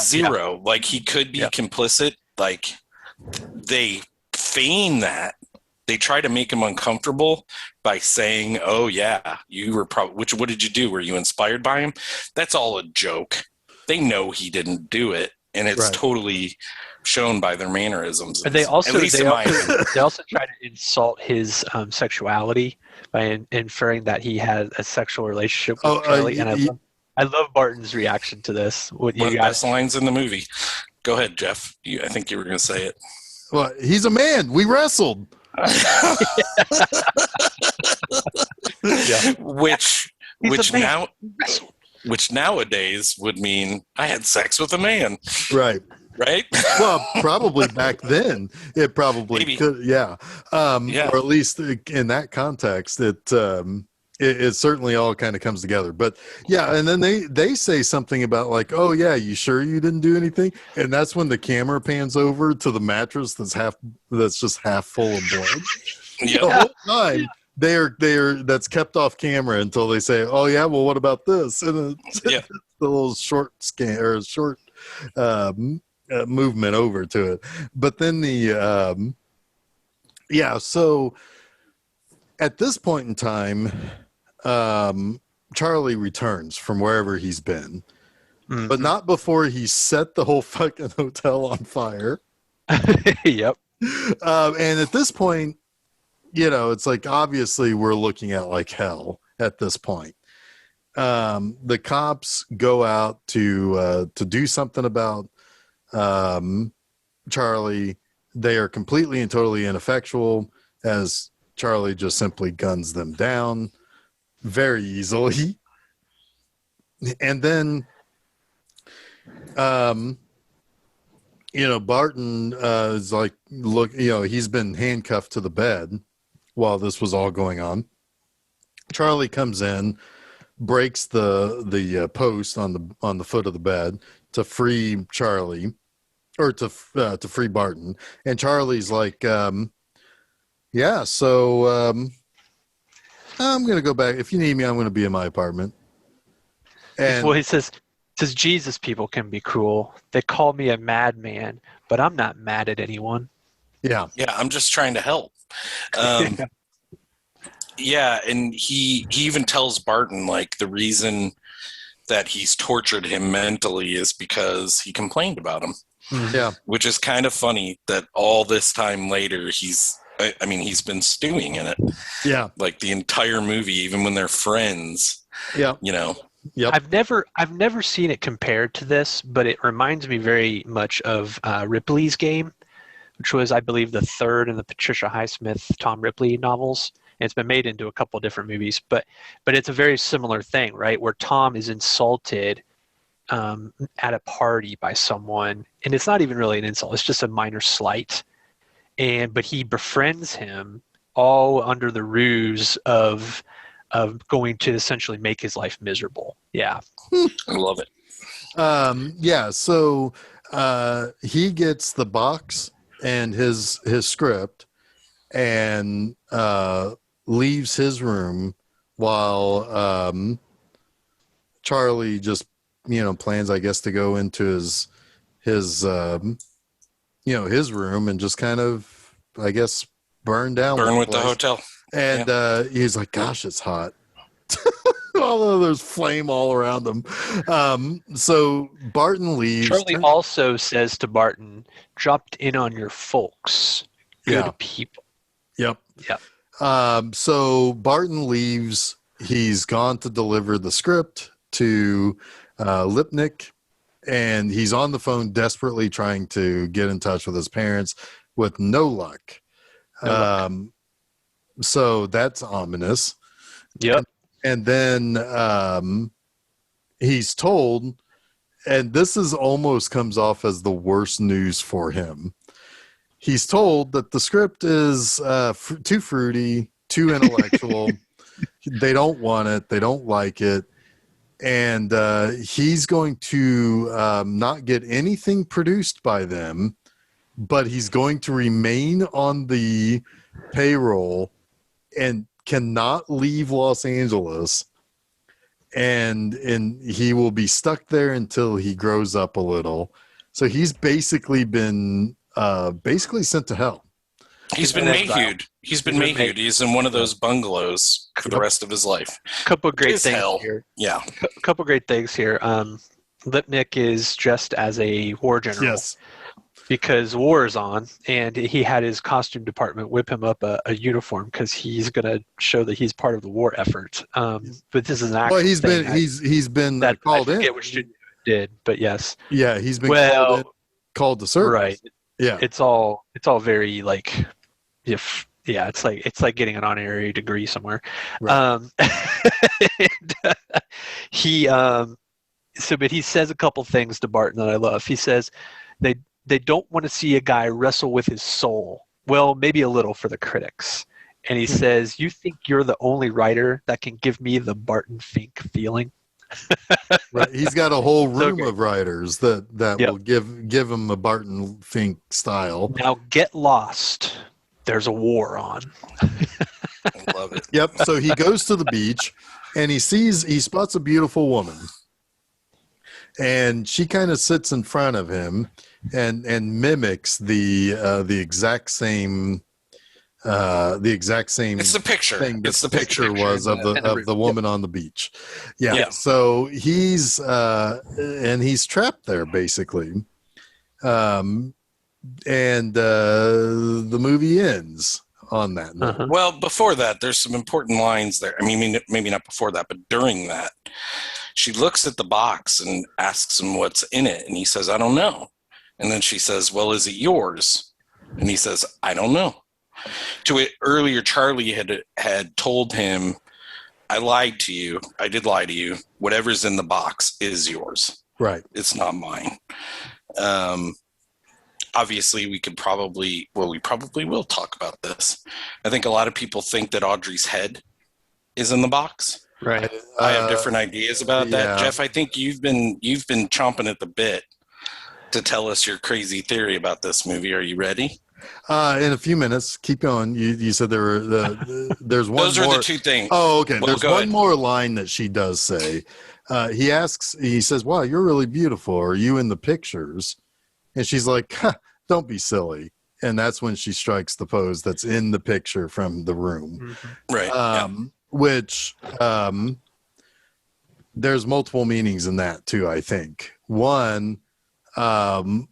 Zero. Like he could be complicit. Like they feign that. They try to make him uncomfortable by saying, "Oh yeah, you were what did you do? Were you inspired by him?" That's all a joke. They know he didn't do it. And it's totally shown by their mannerisms. And they also try to insult his sexuality by inferring that he had a sexual relationship with Charlie. And I love Barton's reaction to this. One of the best lines in the movie. Go ahead, Jeff. I think you were going to say it. Well, he's a man. We wrestled. Which nowadays would mean I had sex with a man. Right. Right? Well, probably back then it probably could. Yeah. Or at least in that context, it certainly all kind of comes together. But yeah, and then they say something about like, "Oh yeah, you sure you didn't do anything?" And that's when the camera pans over to the mattress that's just half full of blood. Yeah. The whole time. They're that's kept off camera until they say, "Oh yeah, well, what about this?" And it's the little short scan or short movement over to it. But then so at this point in time, Charlie returns from wherever he's been, but not before he set the whole fucking hotel on fire. Yep. And at this point, it's like, obviously we're looking at like hell at this point. The cops go out to do something about Charlie, they are completely and totally ineffectual, as Charlie just simply guns them down very easily. And then, Barton is like, look, he's been handcuffed to the bed while this was all going on. Charlie comes in, breaks the post on the foot of the bed to free Charlie, or to free Barton. And Charlie's like, yeah, so I'm gonna go back. If you need me, I'm gonna be in my apartment. And Well, he says Jesus people can be cruel. They call me a madman, but I'm not mad at anyone. yeah, I'm just trying to help. Yeah, and he even tells Barton, like, the reason that he's tortured him mentally is because he complained about him. yeah, Which is kind of funny that all this time later he's been stewing in it. yeah, Like the entire movie, even when they're friends. yeah, Yep. I've never seen it compared to this, but it reminds me very much of Ripley's Game, which was, I believe, the third in the Patricia Highsmith, Tom Ripley novels. And it's been made into a couple of different movies, but it's a very similar thing, right? Where Tom is insulted at a party by someone, and it's not even really an insult; it's just a minor slight. But he befriends him all under the ruse of going to essentially make his life miserable. Yeah. I love it. Yeah. So he gets the box and his script and leaves his room while Charlie just plans, I guess, to go into his his room and just kind of, I guess, burn with the hotel. And he's like, gosh, it's hot. Although there's flame all around them. So Barton leaves. Charlie also says to Barton, dropped in on your folks. Good people. Yep. Yep. So Barton leaves. He's gone to deliver the script to Lipnick, and he's on the phone desperately trying to get in touch with his parents with no luck. So that's ominous. Yep. And then he's told, and this is almost comes off as the worst news for him. He's told that the script is too fruity, too intellectual. They don't want it. They don't like it. And he's going to not get anything produced by them, but he's going to remain on the payroll and cannot leave Los Angeles. And he will be stuck there until he grows up a little. So he's basically been sent to hell. He's been mayhewed. He's been mayhewed. He's in one of those bungalows for the rest of his life. Couple of great things here. Yeah. Couple great things here. Lipnick is dressed as a war general. Yes. Because war is on, and he had his costume department whip him up a uniform because he's going to show that he's part of the war effort. But this is an actual he's been that called in. I forget which did, but yes. Yeah, he's been called to service. Right. Yeah. It's all very like, it's like getting an honorary degree somewhere. Right. But he says a couple things to Barton that I love. He says they don't want to see a guy wrestle with his soul. Well, maybe a little for the critics. And he says, you think you're the only writer that can give me the Barton Fink feeling? Right. He's got a whole room of writers that will give him a Barton Fink style. Now get lost. There's a war on. I love it. Yep. So he goes to the beach and he spots a beautiful woman. And she kind of sits in front of him and mimics the exact same It's the picture. thing that It's the picture picture was of the woman on the beach. Yeah. So he's trapped there basically. And the movie ends on that note. Uh-huh. Well, before that, there's some important lines there. I mean, maybe not before that, but during that, she looks at the box and asks him what's in it. And he says, I don't know. And then she says, well, is it yours? And he says, I don't know. To it earlier, Charlie had told him, I lied to you. I did lie to you. Whatever's in the box is yours. Right. It's not mine. Obviously, we probably will talk about this. I think a lot of people think that Audrey's head is in the box. Right. I have different ideas about that. yeah. Jeff, I think you've been chomping at the bit to tell us your crazy theory about this movie. Are you ready? In a few minutes. Keep going. You said there's one Those more. are the two things. Oh, okay. Well, There's one more line that she does say. He says, wow, you're really beautiful. Are you in the pictures? And she's like, don't be silly. And that's when she strikes the pose that's in the picture from the room. Mm-hmm. Right. Which there's multiple meanings in that too, I think. One, and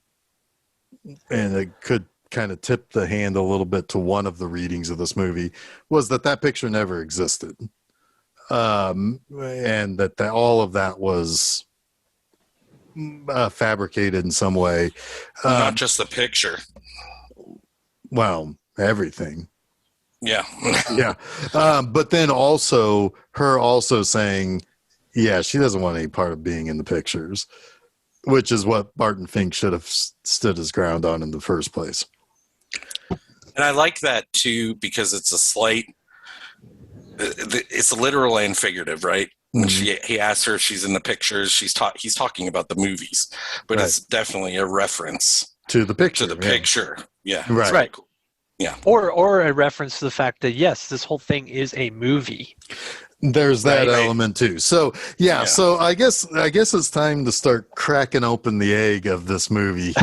it could kind of tip the hand a little bit to one of the readings of this movie, was that picture never existed. And that all of that was fabricated in some way. Not just the picture. Well, everything. Yeah. Yeah. But then also her also saying, yeah, she doesn't want any part of being in the pictures, which is what Barton Fink should have stood his ground on in the first place. And I like that too, because it's it's literal and figurative, right? When he asks her if she's in the pictures, he's talking about the movies, but It's definitely a reference to the picture. Yeah. Right. Right. Cool. Yeah. Or a reference to the fact that, yes, this whole thing is a movie. There's that element too. So yeah, so I guess it's time to start cracking open the egg of this movie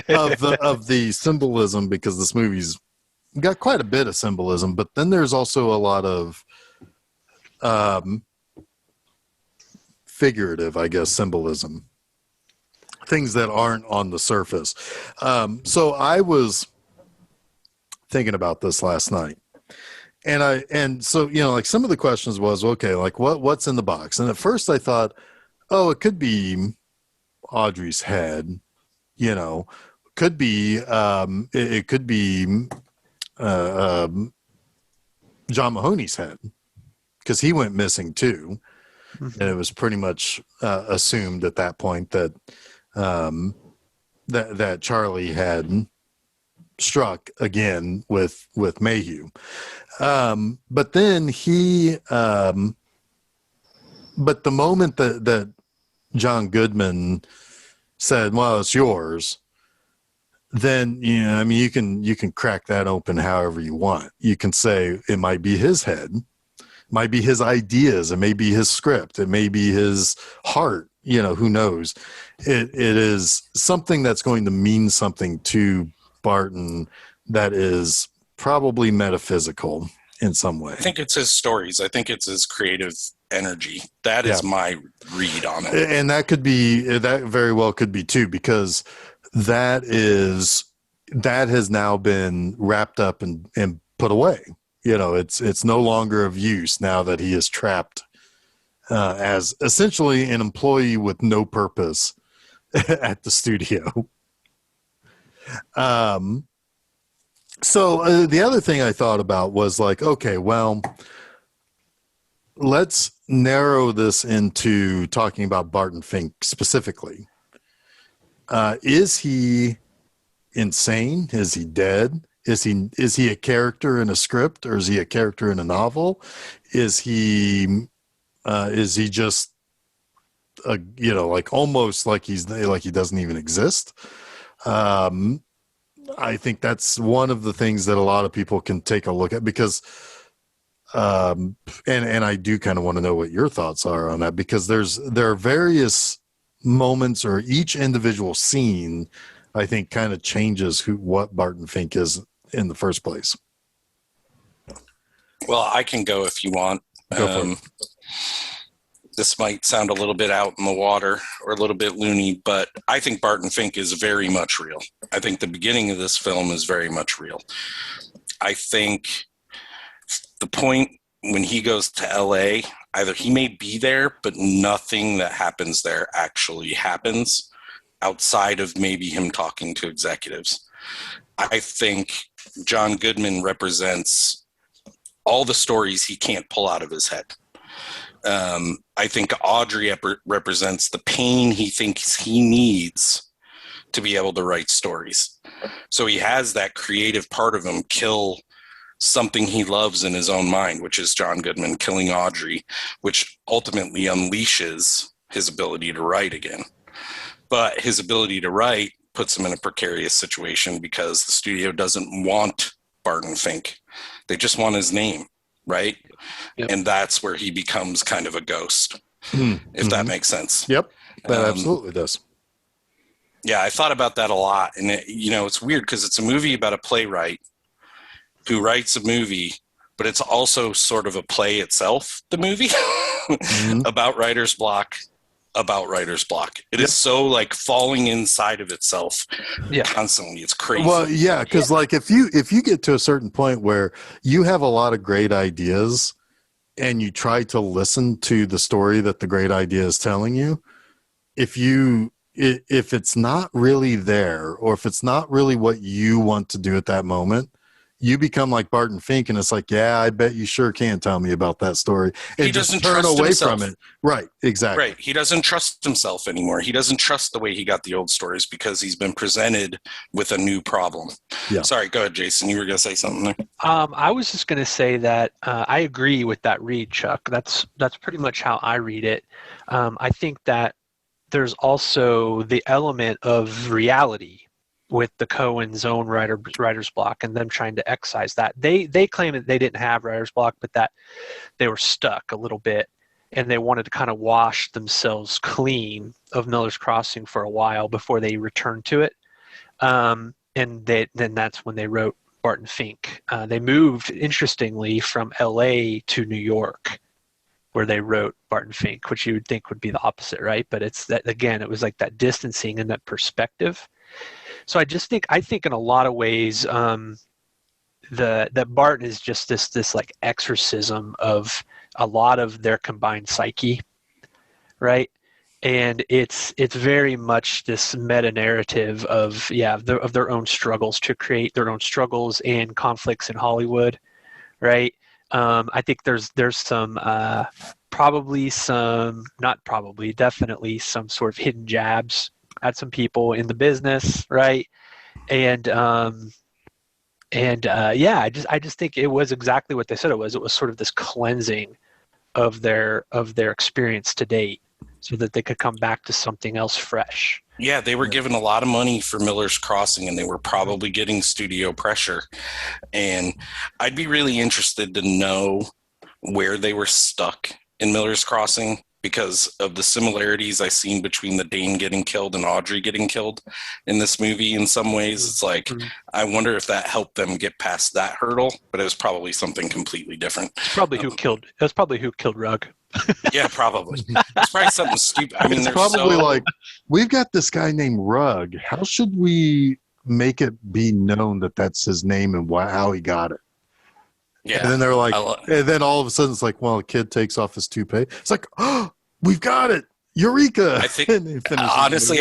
of the symbolism, because this movie's got quite a bit of symbolism, but then there's also a lot of figurative, I guess, symbolism. Things that aren't on the surface. So I was thinking about this last night. And so, like some of the questions was, okay, like what's in the box? And at first I thought, oh, it could be Audrey's head, could be, it could be John Mahoney's head, because he went missing too. And it was pretty much assumed at that point that, that Charlie had struck again with Mayhew. But then but the moment that John Goodman said, well, it's yours, then, you can crack that open however you want. You can say it might be his head, might be his ideas, it may be his script, it may be his heart, who knows. It is something that's going to mean something to Barton that is probably metaphysical in some way. I think it's his stories. I think it's his creative energy. That is my read on it. And that very well could be too, because that has now been wrapped up and put away. It's no longer of use now that he is trapped as essentially an employee with no purpose at the studio. So the other thing I thought about was like, okay, well, let's narrow this into talking about Barton Fink specifically. Is he insane? Is he dead? Is he a character in a script, or is he a character in a novel? Is he just like almost like he doesn't even exist? I think that's one of the things that a lot of people can take a look at, because and I do kind of want to know what your thoughts are on that, because there are various moments, or each individual scene I think kind of changes what Barton Fink is in the first place. Well, I can go if you want. Go for it. This might sound a little bit out in the water or a little bit loony, but I think Barton Fink is very much real. I think the beginning of this film is very much real. I think the point when he goes to LA, either he may be there, but nothing that happens there actually happens outside of maybe him talking to executives. I think John Goodman represents all the stories he can't pull out of his head. I think Audrey represents the pain he thinks he needs to be able to write stories. So he has that creative part of him kill something he loves in his own mind, which is John Goodman killing Audrey, which ultimately unleashes his ability to write again. But his ability to write puts him in a precarious situation because the studio doesn't want Barton Fink. They just want his name, right? Yep. And that's where he becomes kind of a ghost, if that makes sense. Yep, that absolutely does. Yeah, I thought about that a lot. And, it's weird because it's a movie about a playwright who writes a movie, but it's also sort of a play itself, the movie, about writer's block. It is so like falling inside of itself constantly. It's crazy. Well, yeah, because like if you get to a certain point where you have a lot of great ideas and you try to listen to the story that the great idea is telling you, if it's not really there, or if it's not really what you want to do at that moment, you become like Barton Fink, and it's like, yeah, I bet you sure can tell me about that story. And he doesn't turn trust away himself. from it. Right, exactly. Right. He doesn't trust himself anymore. He doesn't trust the way he got the old stories because he's been presented with a new problem. Yeah. Sorry, go ahead, Jason. You were going to say something there. I was just going to say that I agree with that read, Chuck. That's pretty much how I read it. I think that there's also the element of reality with the Coen's own writer's block and them trying to excise that. They claim that they didn't have writer's block, but that they were stuck a little bit and they wanted to kind of wash themselves clean of Miller's Crossing for a while before they returned to it. And then that's when they wrote Barton Fink. They moved, interestingly, from LA to New York, where they wrote Barton Fink, which you would think would be the opposite, right? But it's that, again, it was like that distancing and that perspective. So I think in a lot of ways, that Barton is just this like exorcism of a lot of their combined psyche, right? And it's very much this meta narrative of their own struggles to create their own struggles and conflicts in Hollywood, right? I think there's some definitely some sort of hidden jabs at some people in the business, right? I just think it was exactly what they said it was. It was sort of this cleansing of their experience to date, so that they could come back to something else fresh. Yeah, they were given a lot of money for Miller's Crossing, and they were probably getting studio pressure. And I'd be really interested to know where they were stuck in Miller's Crossing, because of the similarities I've seen between the Dane getting killed and Audrey getting killed in this movie. In some ways, it's like, I wonder if that helped them get past that hurdle, but it was probably something completely different. That's probably who killed Rugg. Yeah, probably. It's probably something stupid. I mean, it's probably like, we've got this guy named Rugg. How should we make it be known that that's his name and how he got it? Yeah. And then they're like, and then all of a sudden it's like, well, a kid takes off his toupee. It's like, oh, we've got it. Eureka. I think, honestly,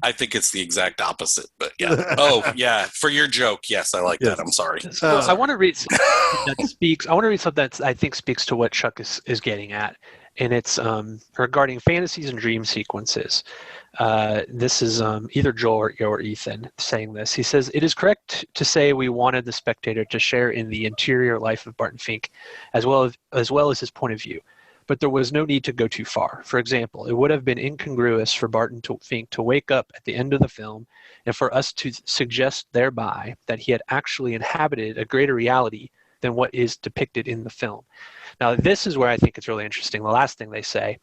I think it's the exact opposite, but yeah. Oh, yeah. For your joke, yes, I like that. I'm sorry. I want to read something that I think speaks to what Chuck is getting at, and it's regarding fantasies and dream sequences. This is either Joel or Ethan saying this. He says, "It is correct to say we wanted the spectator to share in the interior life of Barton Fink, as well as his point of view. But there was no need to go too far. For example, it would have been incongruous for Barton Fink to wake up at the end of the film and for us to suggest thereby that he had actually inhabited a greater reality than what is depicted in the film." Now, this is where I think it's really interesting. The last thing they say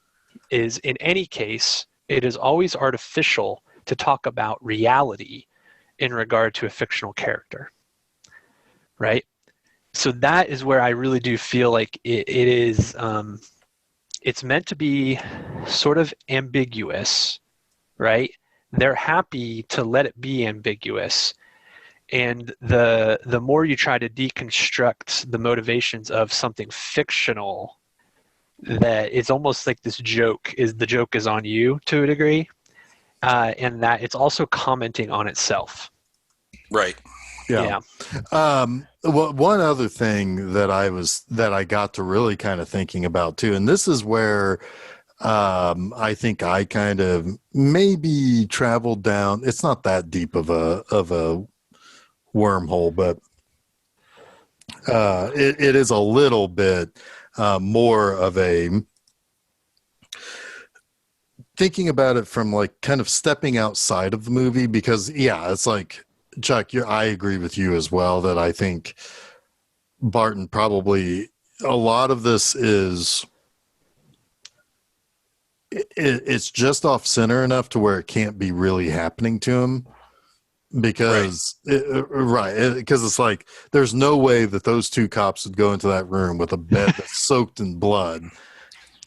is, in any case, it is always artificial to talk about reality in regard to a fictional character, right? So that is where I really do feel like it is... it's meant to be sort of ambiguous, right? They're happy to let it be ambiguous. And the more you try to deconstruct the motivations of something fictional, that it's almost like the joke is on you to a degree, and that it's also commenting on itself. Right. Yeah. One other thing that I got to really kind of thinking about too, and this is where I think I kind of maybe traveled down. It's not that deep of a wormhole, but it is a little bit more of a thinking about it from like kind of stepping outside of the movie, because yeah, it's like Chuck, I agree with you as well that I think Barton probably a lot of this is it's just off center enough to where it can't be really happening to him because because it's like there's no way that those two cops would go into that room with a bed that's soaked in blood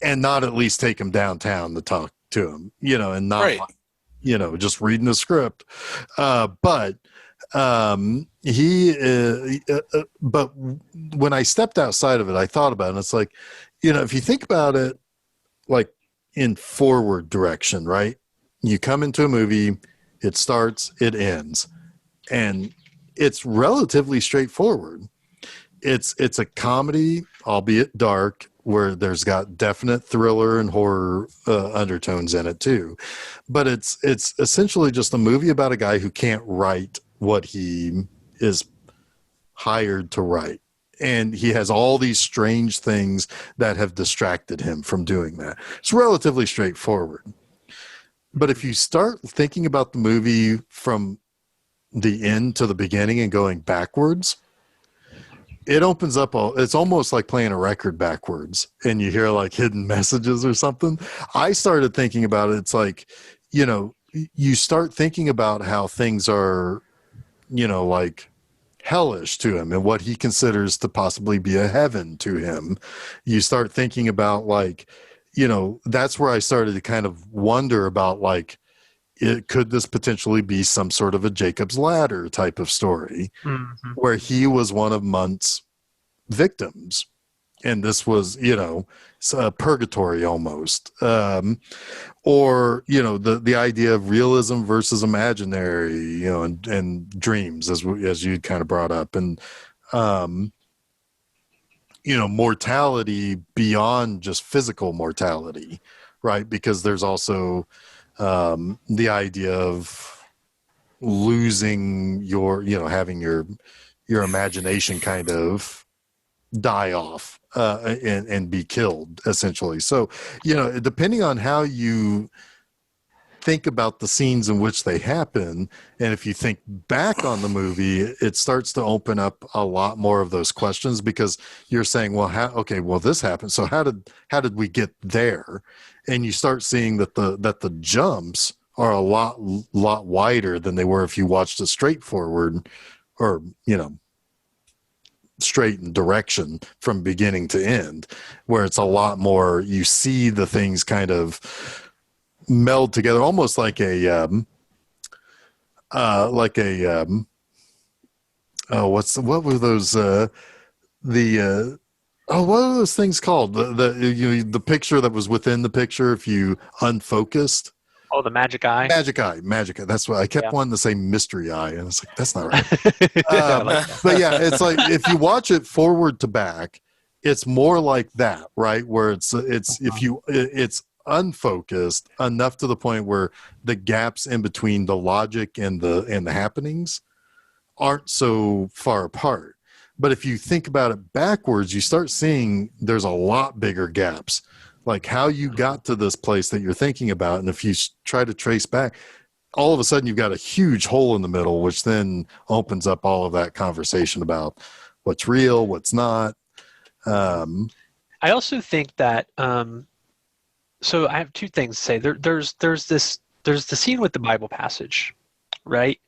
and not at least take him downtown to talk to him, and not just reading the script. But but when I stepped outside of it, I thought about it, and it's like, if you think about it, like in forward direction, right? You come into a movie, it starts, it ends, and it's relatively straightforward. It's a comedy, albeit dark, where there's got definite thriller and horror undertones in it too. But it's essentially just a movie about a guy who can't write what he is hired to write. And he has all these strange things that have distracted him from doing that. It's relatively straightforward. But if you start thinking about the movie from the end to the beginning and going backwards, it opens up it's almost like playing a record backwards and you hear like hidden messages or something. I started thinking about it. It's like, you start thinking about how things are, like hellish to him and what he considers to possibly be a heaven to him. You start thinking about like, that's where I started to kind of wonder about like, could this potentially be some sort of a Jacob's Ladder type of story where he was one of Munt's victims and this was, purgatory almost. Or, the idea of realism versus imaginary, and dreams as you kind of brought up, and, mortality beyond just physical mortality, right? Because there's also the idea of losing your, having your imagination kind of die off and be killed essentially. So, depending on how you think about the scenes in which they happen, and if you think back on the movie, it starts to open up a lot more of those questions because you're saying, well, this happened. So how did we get there? And you start seeing that the jumps are a lot wider than they were if you watched a straightforward or, straight in direction from beginning to end, where it's a lot more, you see the things kind of meld together, almost like what were those what are those things called, the picture that was within the picture if you unfocused? Oh, the magic eye. Magic eye. That's what I kept wanting to say, mystery eye, and it's like that's not right. But yeah, it's like if you watch it forward to back, it's more like that, right? Where it's unfocused enough to the point where the gaps in between the logic and the happenings aren't so far apart. But if you think about it backwards, you start seeing there's a lot bigger gaps. Like how you got to this place that you're thinking about. And if you try to trace back, all of a sudden you've got a huge hole in the middle, which then opens up all of that conversation about what's real, what's not. I also think that, so I have two things to say. There's the scene with the Bible passage, right?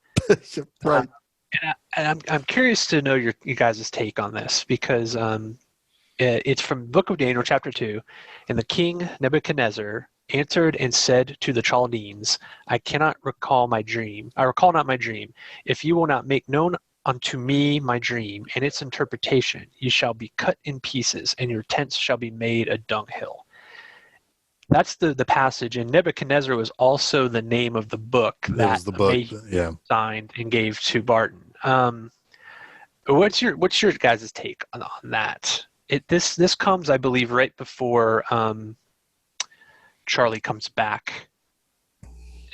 Right. And I'm curious to know you guys' take on this because it's from Book of Daniel, chapter 2. And the king Nebuchadnezzar answered and said to the Chaldeans, I recall not my dream. If you will not make known unto me my dream and its interpretation, you shall be cut in pieces, and your tents shall be made a dunghill. That's the passage, and Nebuchadnezzar was also the name of the book that he signed and gave to Barton. What's your guys' take on that? This comes, I believe, right before Charlie comes back,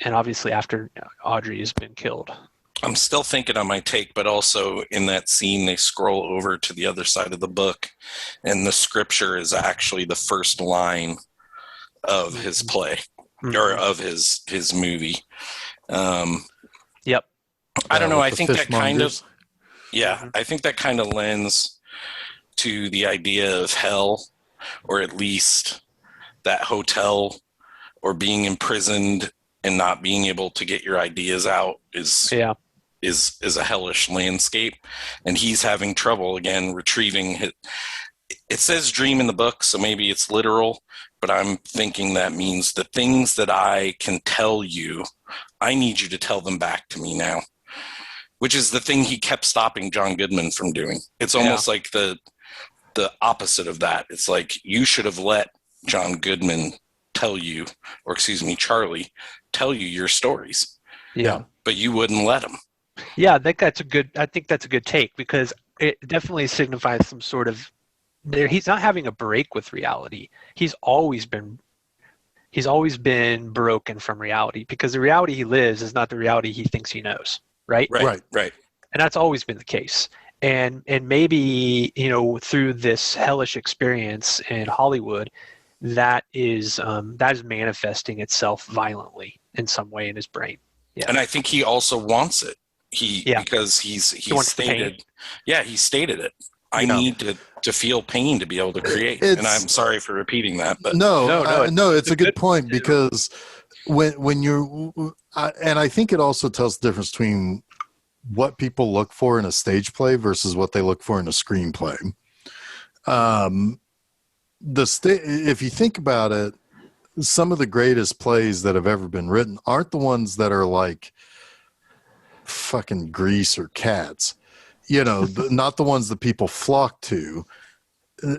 and obviously after Audrey has been killed. I'm still thinking on my take, but also in that scene, they scroll over to the other side of the book, and the scripture is actually the first line of his play or of his movie. Yep. I don't know. I think that fishmongers. I think that kind of lends to the idea of hell, or at least that hotel, or being imprisoned and not being able to get your ideas out is a hellish landscape. And he's having trouble again retrieving his, it says dream in the book, so maybe it's literal, but I'm thinking that means the things that I can tell you, I need you to tell them back to me now, which is the thing he kept stopping John Goodman from doing. It's almost like the opposite of that. It's like, you should have let John Goodman tell you, or excuse me, Charlie, tell you your stories. Yeah. But you wouldn't let him. Yeah, I think that's a good take, because it definitely signifies some sort of he's not having a break with reality. He's always been broken from reality, because the reality he lives is not the reality he thinks he knows, right? Right. And that's always been the case. And maybe, through this hellish experience in Hollywood, that is manifesting itself violently in some way in his brain. Yeah. And I think he also wants it. Because he stated, he stated it. I need to feel pain to be able to create. And I'm sorry for repeating that, but no, it's a good point, because when you're, and I think it also tells the difference between what people look for in a stage play versus what they look for in a screenplay. If you think about it, some of the greatest plays that have ever been written aren't the ones that are like fucking Grease or Cats, not the ones that people flock to.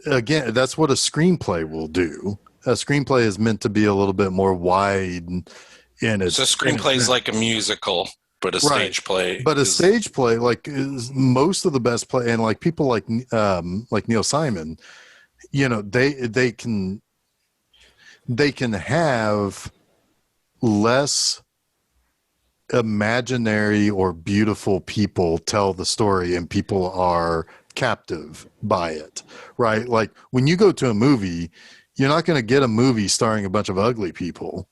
Again, that's what a screenplay will do. A screenplay is meant to be a little bit more wide in its. So screenplay is like a musical, but a stage play. But a stage play, like, is most of the best play, and like people like Neil Simon, they can have less imaginary or beautiful people tell the story, and people are captive by it, right? Like when you go to a movie, you're not going to get a movie starring a bunch of ugly people,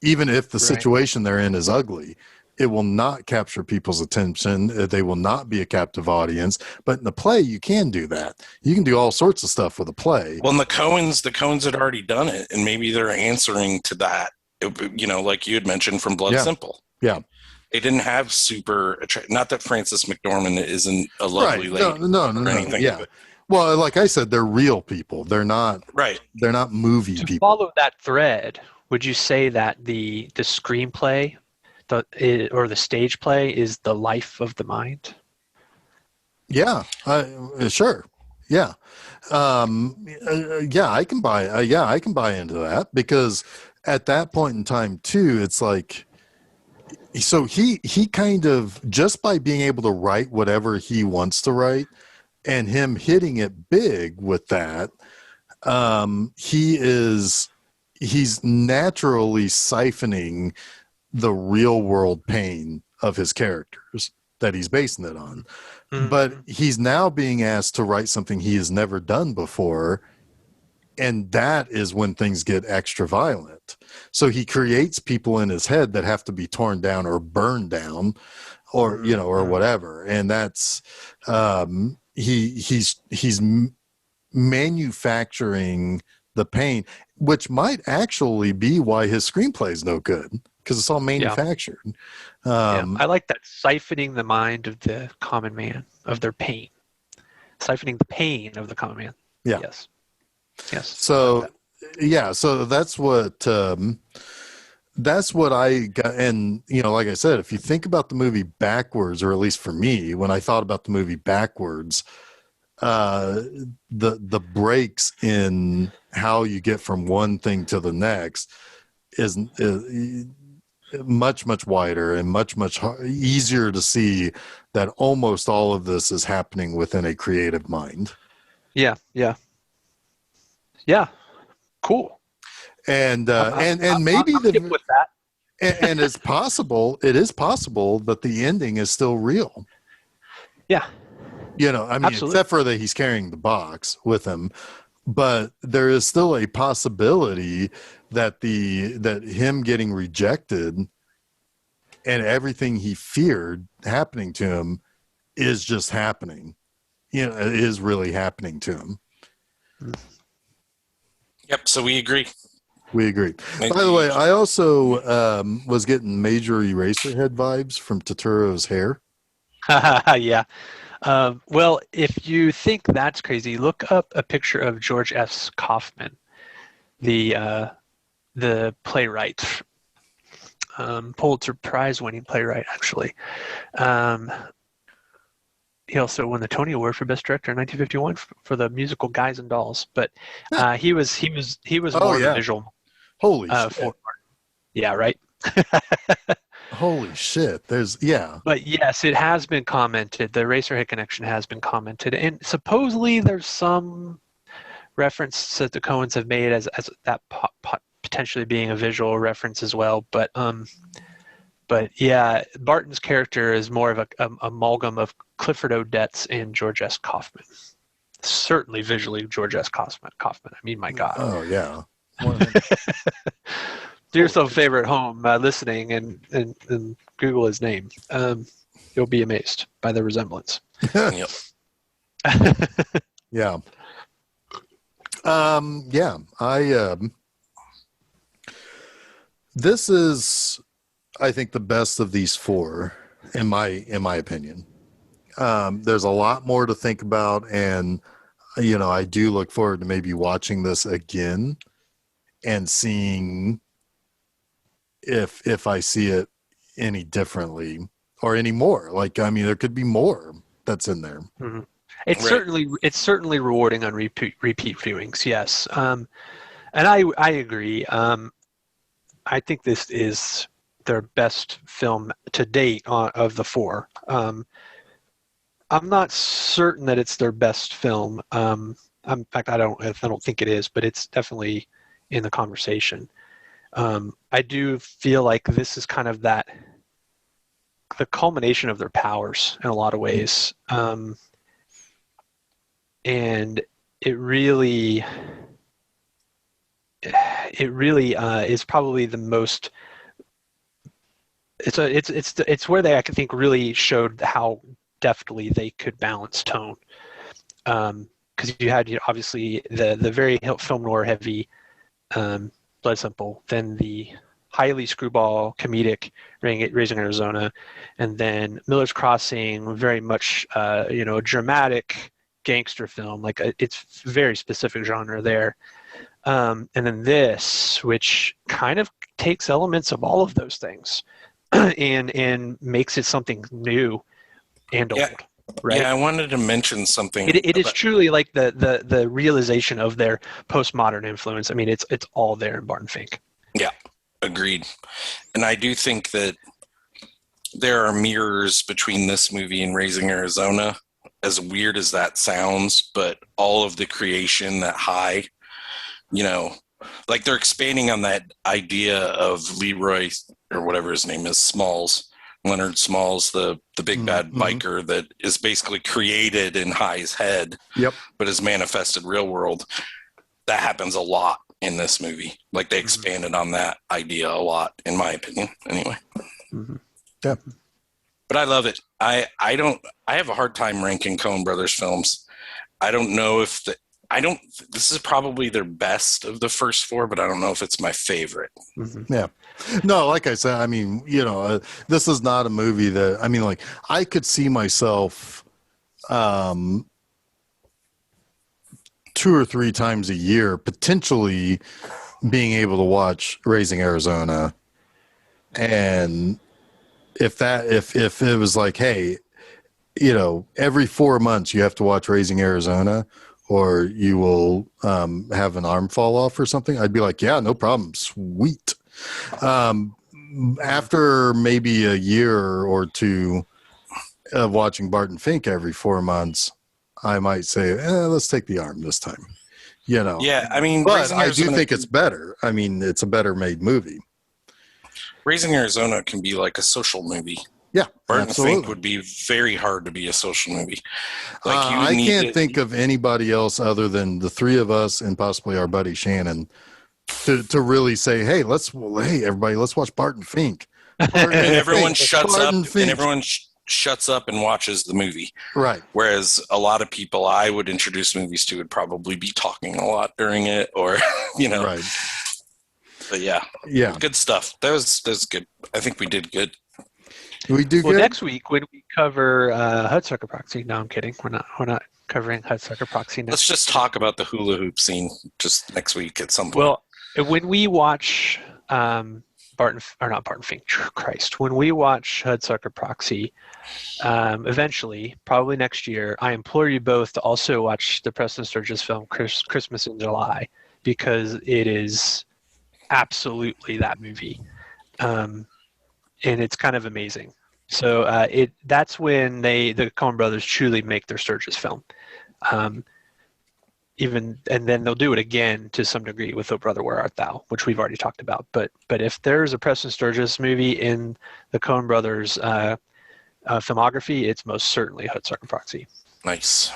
even if the situation they're in is ugly. It will not capture people's attention. They will not be a captive audience. But in the play, you can do that. You can do all sorts of stuff with a play. Well, and the Coens had already done it, and maybe they're answering to that. Like you had mentioned from Blood Simple. Yeah. They didn't have not that Frances McDormand isn't a lovely lady. No. Yeah. But, well, like I said, they're real people. They're not They're not movie people. To follow that thread, would you say that the screenplay or the stage play is the life of the mind? Yeah, sure. Yeah. I can buy into that, because at that point in time too, it's like, so he kind of, just by being able to write whatever he wants to write, and him hitting it big with that, he's naturally siphoning the real world pain of his characters that he's basing it on. Mm-hmm. But he's now being asked to write something he has never done before, and that is when things get extra violent. So he creates people in his head that have to be torn down or burned down, or or whatever. And that's he's manufacturing the pain, which might actually be why his screenplay is no good, because it's all manufactured. I like that, siphoning the mind of the common man, of their pain, siphoning the pain of the common man. Yeah. Yes. So so that's what I got. And like I said, if you think about the movie backwards, or at least for me, when I thought about the movie backwards, the breaks in how you get from one thing to the next much, much wider and much, much easier to see that almost all of this is happening within a creative mind. Yeah. Cool. And I'm maybe good with that. and it's possible. It is possible that the ending is still real. Yeah. I mean, Absolutely. except for that he's carrying the box with him, but there is still a possibility that that him getting rejected and everything he feared happening to him is just happening. It is really happening to him. Yep. So we agree. We agree. By the way, I also was getting major Eraserhead vibes from Totoro's hair. Yeah. Well, if you think that's crazy, look up a picture of George S. Kaufman, the playwright, Pulitzer Prize-winning playwright, actually. He also won the Tony Award for Best Director in 1951 for the musical Guys and Dolls. But he was more of a visual. Holy shit! Yeah, right. Holy shit! But yes, it has been commented. The Eraserhead connection has been commented, and supposedly there's some reference that the Coens have made as that potentially being a visual reference as well. But yeah, Barton's character is more of a amalgam of Clifford Odets and George S. Kaufman. Certainly visually, George S. Kaufman. I mean, my God. Oh yeah. Do yourself a favor at home, listening, and Google his name. You'll be amazed by the resemblance. Yep. Yeah. Yeah. This is, I think, the best of these four, in my opinion. There's a lot more to think about, and I do look forward to maybe watching this again and seeing if I see it any differently or any more. Like, I mean, there could be more that's in there. Mm-hmm. It's certainly rewarding on repeat viewings. Yes, and I agree. I think this is their best film to date of the four. I'm not certain that it's their best film. In fact, I don't think it is, but it's definitely in the conversation. I do feel like this is kind of the culmination of their powers in a lot of ways. And it really is probably the most. It's where they, I think, really showed how deftly they could balance tone. Because you had obviously the very film noir heavy Blood Simple, then the highly screwball comedic Raising Arizona, and then Miller's Crossing, very much a dramatic gangster film. Like it's very specific genre there. And then this, which kind of takes elements of all of those things and makes it something new and old. Right? Yeah, I wanted to mention something. It is truly like the realization of their postmodern influence. I mean, it's all there in Barton Fink. Yeah, agreed. And I do think that there are mirrors between this movie and Raising Arizona, as weird as that sounds, but all of the creation, that high, like they're expanding on that idea of Leroy, or whatever his name is, Leonard Smalls, the big bad biker that is basically created in High's head, but is manifested real world. That happens a lot in this movie. Like they expanded on that idea a lot, in my opinion, anyway. Mm-hmm. Yeah. But I love it. I have a hard time ranking Coen Brothers films. I don't know if this is probably their best of the first four, but I don't know if it's my favorite. Mm-hmm. Yeah. No, like I said, I mean, this is not a movie that, I mean, like, I could see myself 2 or 3 times a year potentially being able to watch Raising Arizona. And if it was like, hey, every 4 months you have to watch Raising Arizona, or you will have an arm fall off or something, I'd be like, yeah, no problem. Sweet. after maybe a year or two of watching Barton Fink every 4 months, I might say, let's take the arm this time. Yeah, I mean, but Raising I Arizona do think it's better. I mean, it's a better made movie. Raising Arizona can be like a social movie. Yeah, Barton absolutely. Fink would be very hard to be a social movie. I can't think of anybody else other than the three of us and possibly our buddy Shannon to really say, hey, everybody, let's watch Barton Fink. And everyone shuts up and watches the movie. Right. Whereas a lot of people I would introduce movies to would probably be talking a lot during it, or Right. But yeah, good stuff. That was good. I think we did good. We do good. Next week when we cover Hudsucker Proxy. No, I'm kidding. We're not covering Hudsucker Proxy next. Let's just talk about the hula hoop scene just next week at some point. Well, when we watch not Barton Fink, Christ, when we watch Hudsucker Proxy, eventually, probably next year, I implore you both to also watch the Preston Sturges film Christmas in July, because it is absolutely that movie. And it's kind of amazing. So that's when the Coen Brothers truly make their Sturges film. And then they'll do it again to some degree with "Oh Brother, Where Art Thou," which we've already talked about. But if there's a Preston Sturges movie in the Coen Brothers filmography, it's most certainly Hudsucker Proxy. Nice.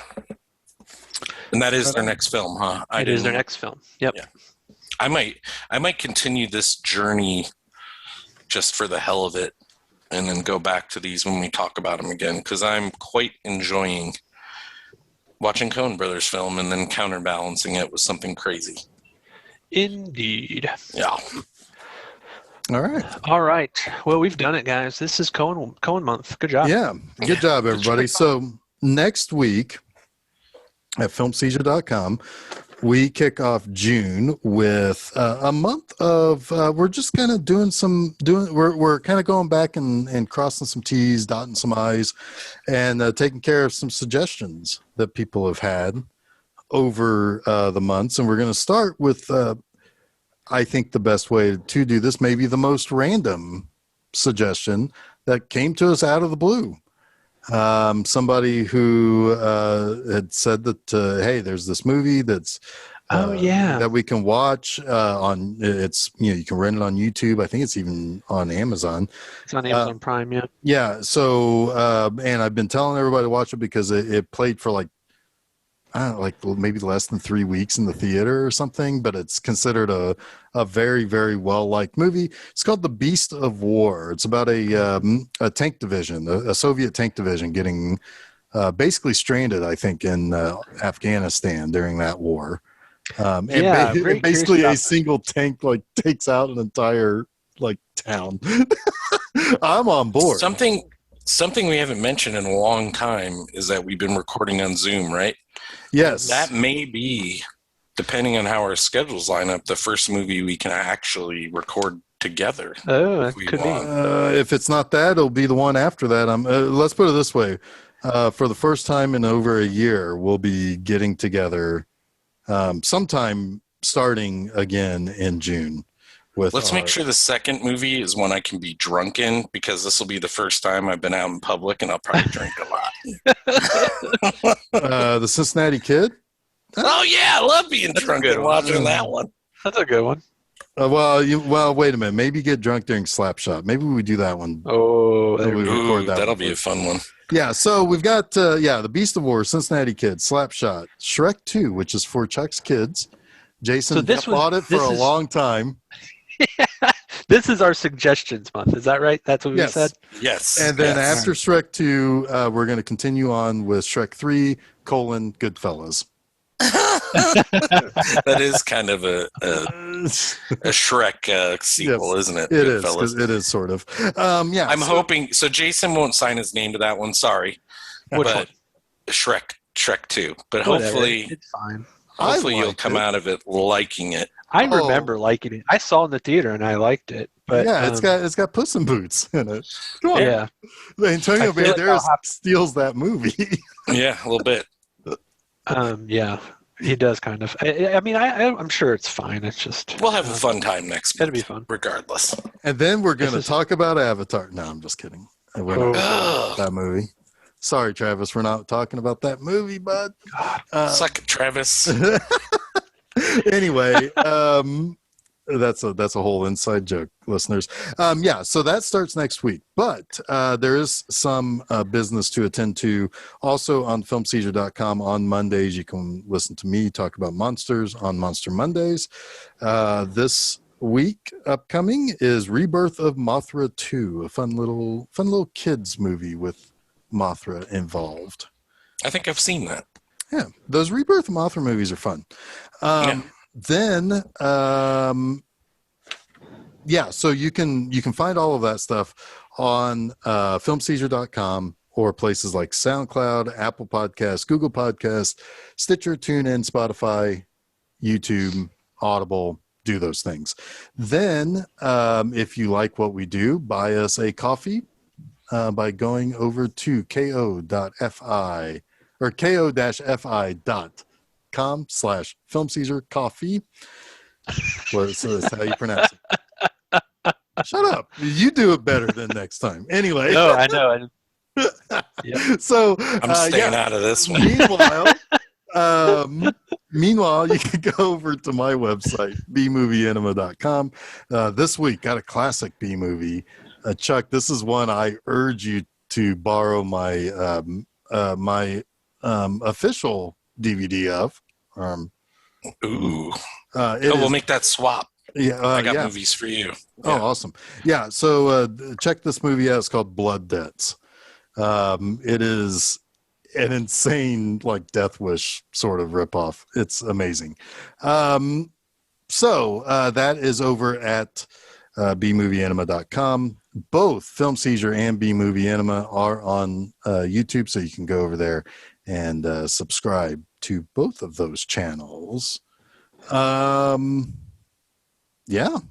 And that is their next film, huh? It is their next film. Yep. Yeah. I might continue this journey just for the hell of it, and then go back to these when we talk about them again, because I'm quite enjoying watching Coen Brothers film and then counterbalancing it with something crazy. Indeed. Yeah. All right. Well, we've done it, guys. This is Coen Month. Good job. Yeah. Good job, everybody. So next week at filmseizure.com, we kick off June with a month of we're just kind of we're kind of going back and crossing some T's, dotting some I's, and taking care of some suggestions that people have had over the months. And we're going to start with I think the best way to do this, maybe the most random suggestion that came to us out of the blue. Somebody who had said that, hey, there's this movie that's that we can watch on. It's you can rent it on YouTube. I think it's even on Amazon. It's on Amazon Prime, yeah. Yeah. So and I've been telling everybody to watch it because it played for maybe less than 3 weeks in the theater or something, but it's considered a very, very well-liked movie. It's called The Beast of War. It's about a tank division, a Soviet tank division getting basically stranded, I think, in Afghanistan during that war. Basically a single tank takes out an entire town. I'm on board. Something we haven't mentioned in a long time is that we've been recording on Zoom, right? Yes. That may be, depending on how our schedules line up, the first movie we can actually record together. Oh, that could be. If it's not that, it'll be the one after that. Let's put it this way. For the first time in over a year, we'll be getting together sometime starting again in June. Let's make sure the second movie is one I can be drunk in, because this will be the first time I've been out in public and I'll probably drink a lot. The Cincinnati Kid? Oh, yeah. I love being drunk and watching that one. That's a good one. Well, wait a minute. Maybe get drunk during Slapshot. Maybe we do that one. Oh, that'll be a fun one. Yeah, so we've got, The Beast of War, Cincinnati Kid, Slapshot, Shrek 2, which is for Chuck's kids. Jason bought it for a long time. This is our suggestions month. Is that right? That's what we said? Yes. And then after Shrek 2, we're going to continue on with Shrek 3, Goodfellas. That is kind of a Shrek sequel, isn't it? It is. It is sort of. I'm hoping. So Jason won't sign his name to that one. Sorry. Which one? Shrek 2. But Whatever. Hopefully, it's fine. Hopefully you'll come out of it liking it. I remember liking it. I saw it in the theater and I liked it. But it's got Puss in Boots in it. Come on. Yeah. Antonio Banderas steals that movie. Yeah, a little bit. Yeah. He does kind of. I mean, I'm sure it's fine. It's just We'll have a fun time next month. It'll be fun. Regardless. And then we're going to talk about Avatar. No, I'm just kidding. We're not talking about that movie. Sorry, Travis, we're not talking about that movie, bud. Suck it, Travis. Anyway, that's a whole inside joke, listeners. Yeah, so that starts next week, but there is some business to attend to. Also on filmseizure.com on Mondays, you can listen to me talk about monsters on Monster Mondays. This week upcoming is Rebirth of Mothra 2, a fun little kids movie with Mothra involved. I think I've seen that. Yeah, those Rebirth of Mothra movies are fun. Then, so you can find all of that stuff on filmseizure.com or places like SoundCloud, Apple Podcasts, Google Podcasts, Stitcher, TuneIn, Spotify, YouTube, Audible. Do those things. Then, if you like what we do, buy us a coffee by going over to ko.fi or ko-fi.com/filmseizure-coffee. Well, that's how you pronounce it. Shut up. You do it better than next time. Anyway. No, I know. Yep. So I'm staying out of this one. Meanwhile, you can go over to my website, bmovieanima.com. This week, got a classic B movie. Chuck, this is one I urge you to borrow my my official DVD of. Ooh. We'll make that swap. Yeah, I got movies for you. Oh, awesome. Yeah, so check this movie out. It's called Blood Debts. It is an insane, like, Death Wish sort of ripoff. It's amazing. So that is over at bmovieanima.com. Both Film Seizure and B Movie Anima are on YouTube, so you can go over there and subscribe to both of those channels.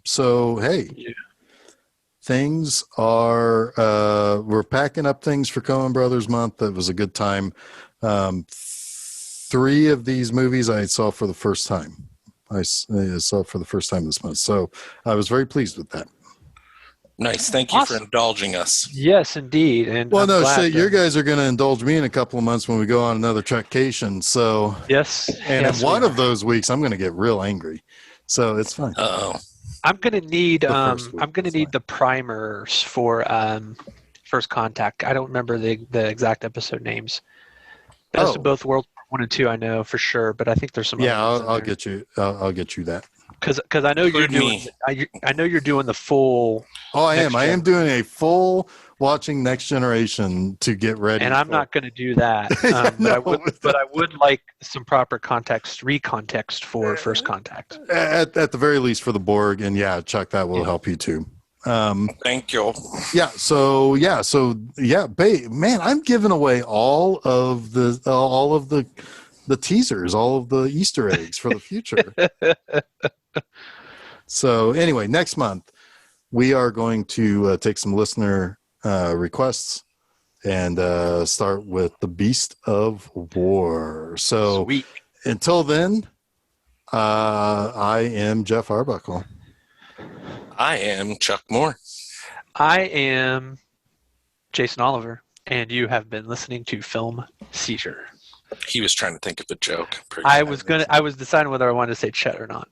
So hey, things are we're packing up things for Coen Brothers Month. That was a good time. 3 of these movies I saw for the first time. I saw for the first time this month, so I was very pleased with that. Nice. Thank you for indulging us. Yes, indeed. And well, you guys are going to indulge me in a couple of months when we go on another trekcation. So yes, and in one of those weeks, I'm going to get real angry. So it's fine. I'm going to need the primers for First Contact. I don't remember the exact episode names. Best of Both Worlds 1 and 2, I know for sure, but I think there's some. Yeah, I'll get you. I'll get you that. Because I know you're doing. I know you're doing the full. Oh, I am. I am doing a full watching Next Generation to get ready. And I'm not going to do that. But I would like some proper recontext for First Contact. At the very least for the Borg, and Chuck, that will help you too. Thank you. Man, I'm giving away all of the teasers, all of the Easter eggs for the future. So anyway, next month we are going to take some listener requests and start with The Beast of War. So sweet. Until then, I am Jeff Arbuckle. I am Chuck Moore. I am Jason Oliver, and you have been listening to Film Seizure. He was trying to think of a joke. I was deciding whether I wanted to say Chet or not.